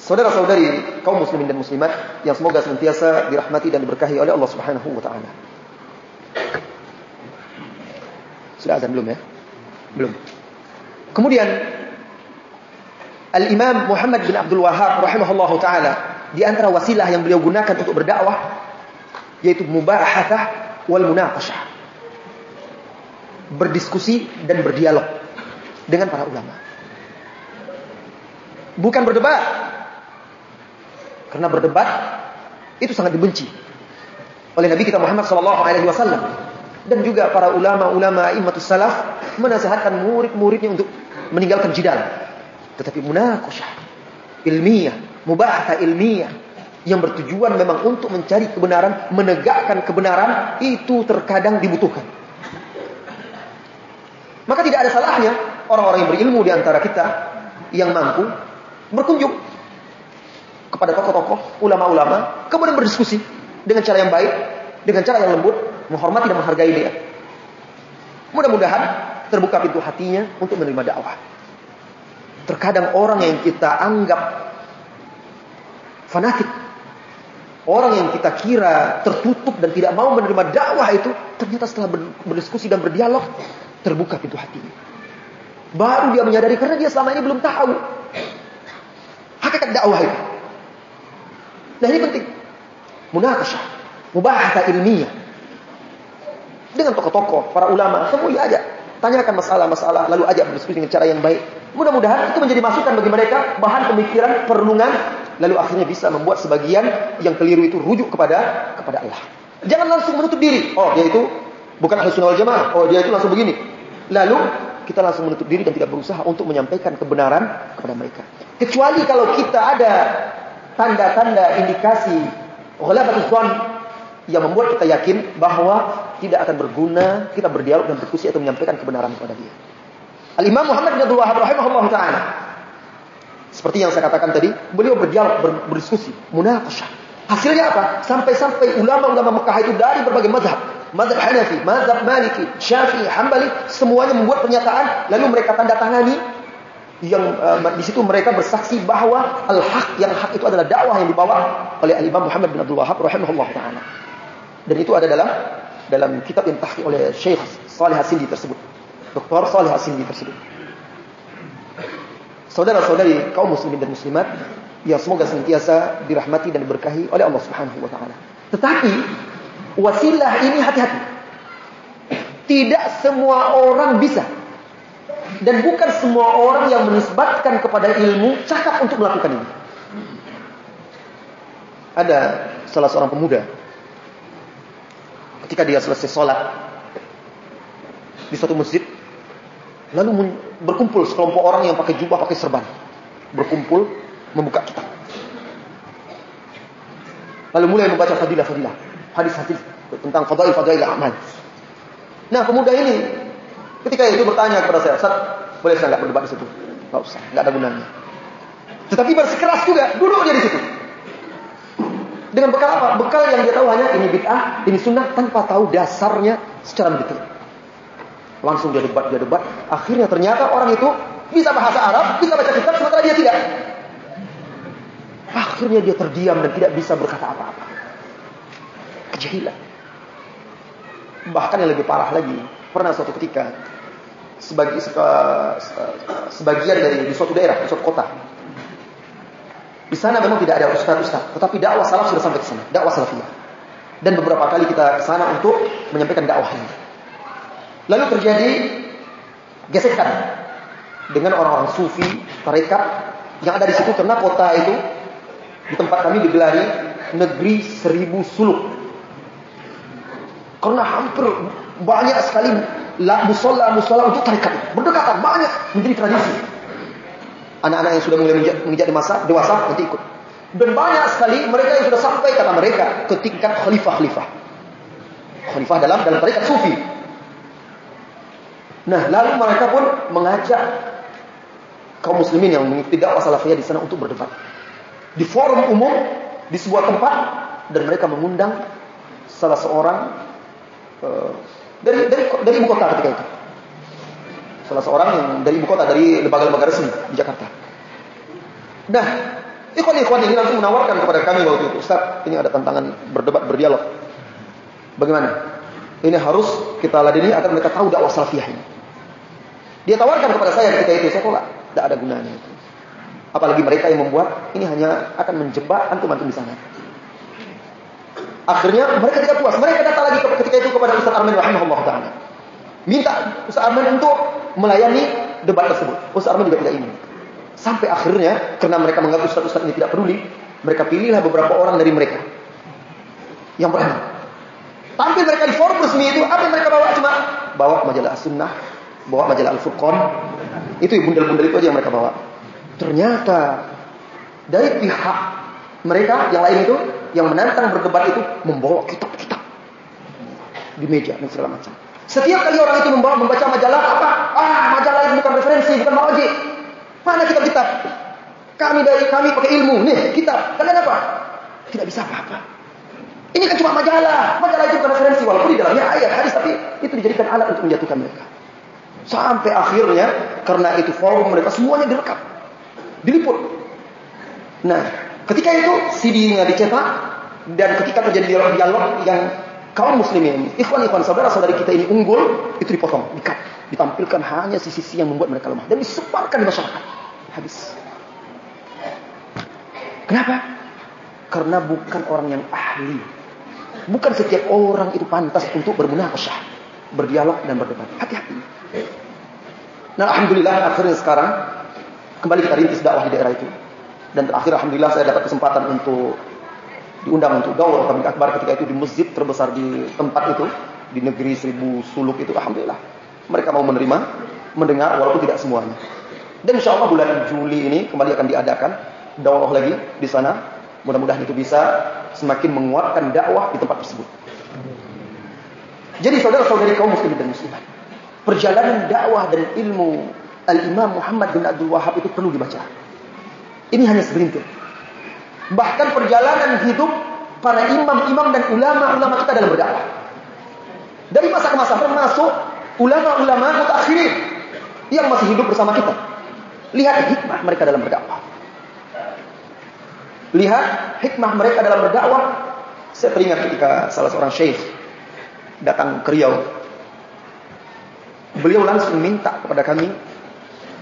Saudara-saudari kaum muslimin dan muslimat yang semoga senantiasa dirahmati dan diberkahi oleh Allah Subhanahu wa taala. Sudah azan belum ya? Belum. Kemudian Al-Imam Muhammad bin Abdul Wahhab rahimahullahu taala, di antara wasilah yang beliau gunakan untuk berdakwah yaitu mubahathah wal munaqashah. Berdiskusi dan berdialog dengan para ulama. Bukan berdebat. Karena berdebat itu sangat dibenci oleh Nabi kita Muhammad sallallahu alaihi wasallam. Dan juga para ulama-ulama a'immatus salaf menasihatkan murid-muridnya untuk meninggalkan jidal. Tetapi munaqashah ilmiah, mubahathah ilmiah yang bertujuan memang untuk mencari kebenaran, menegakkan kebenaran, itu terkadang dibutuhkan. Maka tidak ada salahnya orang-orang yang berilmu di antara kita yang mampu berkunjung kepada tokoh-tokoh, ulama-ulama, kemudian berdiskusi dengan cara yang baik, dengan cara yang lembut, menghormati dan menghargai dia. Mudah-mudahan terbuka pintu hatinya untuk menerima dakwah. Terkadang orang yang kita anggap fanatik, orang yang kita kira tertutup dan tidak mau menerima dakwah itu, ternyata setelah berdiskusi dan berdialog, terbuka pintu hatinya. Baru dia menyadari, karena dia selama ini belum tahu hakikat dakwah itu. Nah ini penting. Munaqashah, mubahathah ilmiah dengan tokoh-tokoh, para ulama, semua ajak. Tanyakan masalah-masalah, lalu ajak berdiskusi dengan cara yang baik. Mudah-mudahan itu menjadi masukan bagi mereka, bahan pemikiran, perenungan, lalu akhirnya bisa membuat sebagian yang keliru itu rujuk kepada Allah. Jangan langsung menutup diri. Oh, dia itu bukan ahli sunnah wal jamaah. Oh, dia itu langsung begini. Lalu kita langsung menutup diri dan tidak berusaha untuk menyampaikan kebenaran kepada mereka. Kecuali kalau kita ada tanda-tanda indikasi Ghalabatul dzan yang membuat kita yakin bahwa tidak akan berguna kita berdialog dan berdiskusi atau menyampaikan kebenaran kepada dia. Al-Imam Muhammad bin Abdul Wahhab rahimahullah taala, seperti yang saya katakan tadi, beliau berdialog, berdiskusi, munaqashah. Hasilnya apa? Sampai-sampai ulama-ulama Mekah itu dari berbagai mazhab, mazhab Hanafi, mazhab Maliki, Syafi'i, Hambali, semuanya membuat pernyataan, lalu mereka tanda tangani yang di situ mereka bersaksi bahwa al-haq, yang hak itu adalah dakwah yang dibawa oleh Al-Imam Muhammad bin Abdul Wahhab rahimahullah taala. Dan itu ada dalam kitab yang tahqiq oleh Syekh Shalih As-Sindi tersebut. Dr. Shalih As-Sindi tersebut. Saudara-saudari kaum muslimin dan muslimat yang semoga senantiasa dirahmati dan diberkahi oleh Allah Subhanahu wa taala. Tetapi wasilah ini hati-hati. Tidak semua orang bisa, dan bukan semua orang yang menisbatkan kepada ilmu cakap untuk melakukan ini. Ada salah seorang pemuda, ketika dia selesai sholat di suatu masjid, lalu berkumpul sekelompok orang yang pakai jubah, pakai serban, berkumpul membuka kitab, lalu mulai membaca fadilah-fadilah, hadis-hadis tentang fadail amal. Nah, pemuda ini ketika itu bertanya kepada saya, "Ustaz, boleh saya enggak berdebat di situ?" "Enggak usah, enggak ada gunanya." Tetapi bersikeras juga, duduk dia di situ. Dengan bekal apa? Bekal yang dia tahu hanya ini bid'ah, ini sunnah, tanpa tahu dasarnya secara detail. Langsung dia debat. Akhirnya ternyata orang itu bisa bahasa Arab, bisa baca kitab, sementara dia tidak. Akhirnya dia terdiam dan tidak bisa berkata apa-apa. Kejahilan. Bahkan yang lebih parah lagi, pernah suatu ketika sebagian dari di suatu daerah, di suatu kota, di sana memang tidak ada ustaz, tetapi dakwah salaf sudah sampai ke sana, dakwah salafiyah. Dan beberapa kali kita ke sana untuk menyampaikan dakwah ini. Lalu terjadi gesekan dengan orang-orang sufi, tarekat yang ada di situ, karena kota itu di tempat kami digelari negeri 1000 suluk. Karena hampir banyak sekali musola untuk tarekat berdekatan, banyak menjadi tradisi. Anak-anak yang sudah mulai menginjak dewasa nanti ikut. Dan banyak sekali mereka yang sudah sampai, kata mereka, ke tingkat khalifah dalam tarekat sufi. Nah, lalu mereka pun mengajak kaum muslimin yang mengikuti dakwah salafiyah di sana untuk berdebat di forum umum di sebuah tempat, dan mereka mengundang salah seorang dari ibu kota ketika itu. Salah seorang yang dari ibu kota, dari lembaga-lembaga resmi di Jakarta. Nah, ikhwan ini langsung menawarkan kepada kami waktu itu, "Ustaz, ini ada tantangan berdebat, berdialog. Bagaimana? Ini harus kita ladeni agar mereka tahu dakwah salafiyah ini." Dia tawarkan kepada saya ketika itu, saya tolak, tidak ada gunanya itu. Apalagi mereka yang membuat ini hanya akan menjebak antum-antum di sana. Akhirnya mereka tidak puas. Mereka datang lagi ketika itu kepada Ustaz Arman rahimahullah ta'ala. Minta Ustaz Arman untuk melayani debat tersebut. Ustaz Arman juga tidak ingin. Sampai akhirnya, karena mereka menganggap Ustaz-Ustaz ini tidak peduli, mereka pilihlah beberapa orang dari mereka yang berani. Tampil mereka di forum resmi itu, apa yang mereka bawa? Cuma bawa majalah As-Sunnah, bawa majalah Al-Furqan. Itu bundel-bundel itu aja yang mereka bawa. Ternyata dari pihak mereka yang lain itu, yang menantang berdebat itu, membawa kitab-kitab di meja dan segala macam. Setiap kali orang itu membaca majalah, apa? Majalah itu bukan referensi, bukan marji. Mana kitab-kitab? Kami pakai ilmu. Nih, kitab. Kalian apa? Tidak bisa apa-apa. Ini kan cuma majalah. Majalah itu bukan referensi, walaupun di dalamnya ayat, hadis, tapi itu dijadikan alat untuk menjatuhkan mereka. Sampai akhirnya, karena itu forum mereka semuanya direkam, diliput. Nah, ketika itu CD-nya dicetak, dan ketika terjadi dialog yang kaum muslimin, ikhwan-ikhwan, saudara-saudari kita ini unggul, itu dipotong, di-cut, ditampilkan hanya sisi-sisi yang membuat mereka lemah, dan disebarkan di masyarakat. Habis. Kenapa? Karena bukan orang yang ahli. Bukan setiap orang itu pantas untuk bermunaqashah, berdialog dan berdebat. Hati-hati. Nah, alhamdulillah akhirnya sekarang kembali kita rintis dakwah di daerah itu. Dan terakhir alhamdulillah saya dapat kesempatan untuk diundang untuk daurah tabligh akbar ketika itu di masjid terbesar di tempat itu, di negeri 1000 suluk itu. Alhamdulillah mereka mau mendengar walaupun tidak semuanya. Dan insyaallah bulan Juli ini kembali akan diadakan daurah lagi di sana, Mudah-mudahan itu bisa semakin menguatkan dakwah di tempat tersebut. Jadi saudara-saudari kaum muslimin dan muslimat, perjalanan dakwah dan ilmu Al-Imam Muhammad bin Abdul Wahhab itu perlu dibaca. Ini hanya segelintir. Bahkan perjalanan hidup para imam-imam dan ulama-ulama kita dalam berdakwah. Dari masa ke masa, termasuk ulama-ulama mutaakhirin yang masih hidup bersama kita. Lihat hikmah mereka dalam berdakwah. Lihat hikmah mereka dalam berdakwah. Saya teringat ketika salah seorang syekh datang ke Riau. Beliau langsung minta kepada kami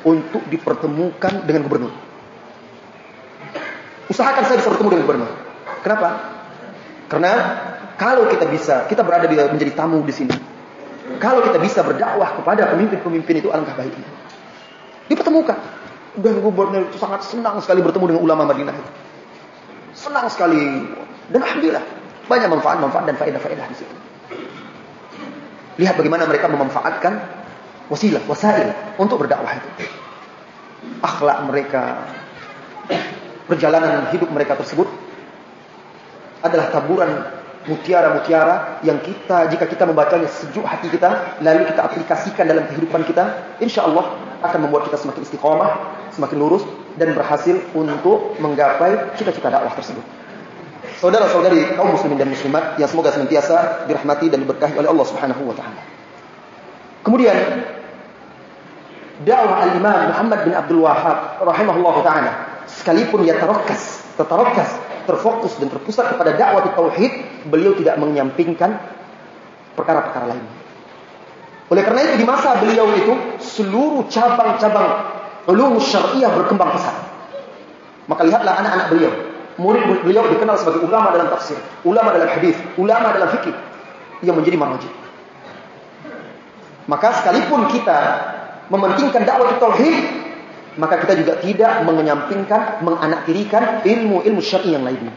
untuk dipertemukan dengan gubernur. Usahakan saya bisa bertemu dengan gubernur. Kenapa? Karena kalau kita berada menjadi tamu di sini. Kalau kita bisa berdakwah kepada pemimpin-pemimpin itu alangkah baiknya. Dipertemukan. Dan gubernur itu sangat senang sekali bertemu dengan ulama Madinah itu. Senang sekali. Dan alhamdulillah banyak manfaat-manfaat dan faedah-faedah di situ. Lihat bagaimana mereka memanfaatkan wasail untuk berdakwah itu. Akhlak mereka, perjalanan hidup mereka tersebut adalah taburan mutiara-mutiara yang jika kita membacanya sejuk hati kita, lalu kita aplikasikan dalam kehidupan kita, insya Allah akan membuat kita semakin istiqomah, semakin lurus, dan berhasil untuk menggapai cita-cita dakwah tersebut. Saudara-saudari kaum muslimin dan muslimat yang semoga senantiasa dirahmati dan diberkahi oleh Allah Subhanahu wa taala. Kemudian dakwah Al-Imam Muhammad bin Abdul Wahhab rahimahullahu taala, sekalipun terfokus dan terpusat kepada dakwah tauhid, beliau tidak menyampingkan perkara-perkara lain. Oleh karena itu di masa beliau itu seluruh cabang-cabang ulum syariah berkembang pesat. Maka lihatlah anak-anak beliau, murid beliau dikenal sebagai ulama dalam tafsir, ulama dalam hadis, ulama dalam fikih yang menjadi marji. Maka sekalipun kita mementingkan dakwah tauhid, maka kita juga tidak menyampingkan, menganaktirikan ilmu-ilmu syar'i yang lainnya.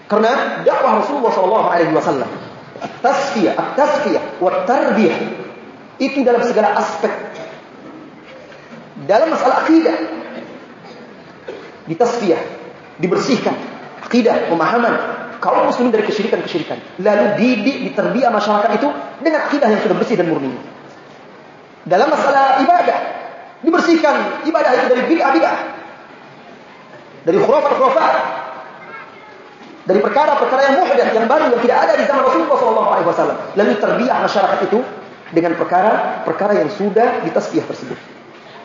Karena dakwah Rasulullah SAW, at-tasfiyah, wat-tarbiyah, itu dalam segala aspek. Dalam masalah akidah, ditasfiyah, dibersihkan akidah, pemahaman kaum muslimin dari kesyirikan-kesyirikan. Lalu ditarbiyah masyarakat itu dengan akidah yang sudah bersih dan murni. Dalam masalah ibadah, dibersihkan ibadah itu dari bid'ah-bid'ah, dari khurafat-khurafat, dari perkara-perkara yang muhdath, yang baru, yang tidak ada di zaman Rasulullah SAW. Lalu tarbiyah masyarakat itu dengan perkara-perkara yang sudah ditasfiyah tersebut.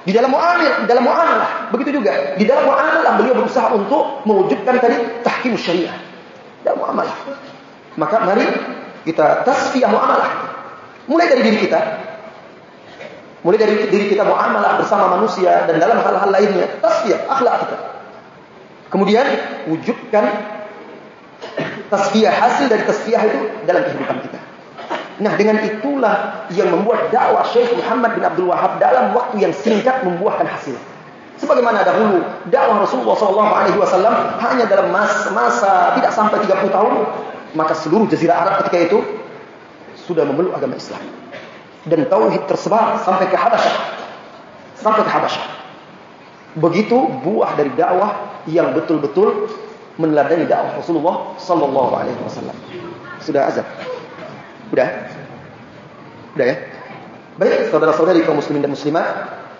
Di dalam muamalah, begitu juga. Di dalam muamalah beliau berusaha untuk mewujudkan tadi tahkim syariah dalam muamalah. Maka mari kita tasfiyah muamalah. Mulai dari diri kita muamalah bersama manusia dan dalam hal-hal lainnya, tasfiyah akhlak kita. Kemudian wujudkan tasfiyah, hasil dari tasfiyah itu dalam kehidupan kita. Nah, dengan itulah yang membuat dakwah Syekh Muhammad bin Abdul Wahhab dalam waktu yang singkat membuahkan hasil. Sebagaimana dahulu dakwah Rasulullah SAW hanya dalam masa tidak sampai 30 tahun, maka seluruh jazirah Arab ketika itu sudah memeluk agama Islam. Dan tauhid tersebar sampai ke Habasyah. Begitu buah dari dakwah yang betul-betul meneladani dakwah Rasulullah SAW. Sudah azan? Udah ya? Baik, saudara-saudari kaum muslimin dan muslimat,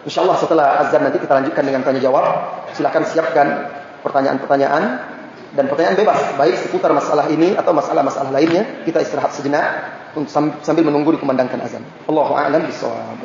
insyaallah setelah azan nanti kita lanjutkan dengan tanya jawab. Silakan siapkan pertanyaan-pertanyaan dan pertanyaan bebas, baik seputar masalah ini atau masalah-masalah lainnya. Kita istirahat sejenak sambil menunggu dikumandangkan azan. Allahu a'lam bishawab.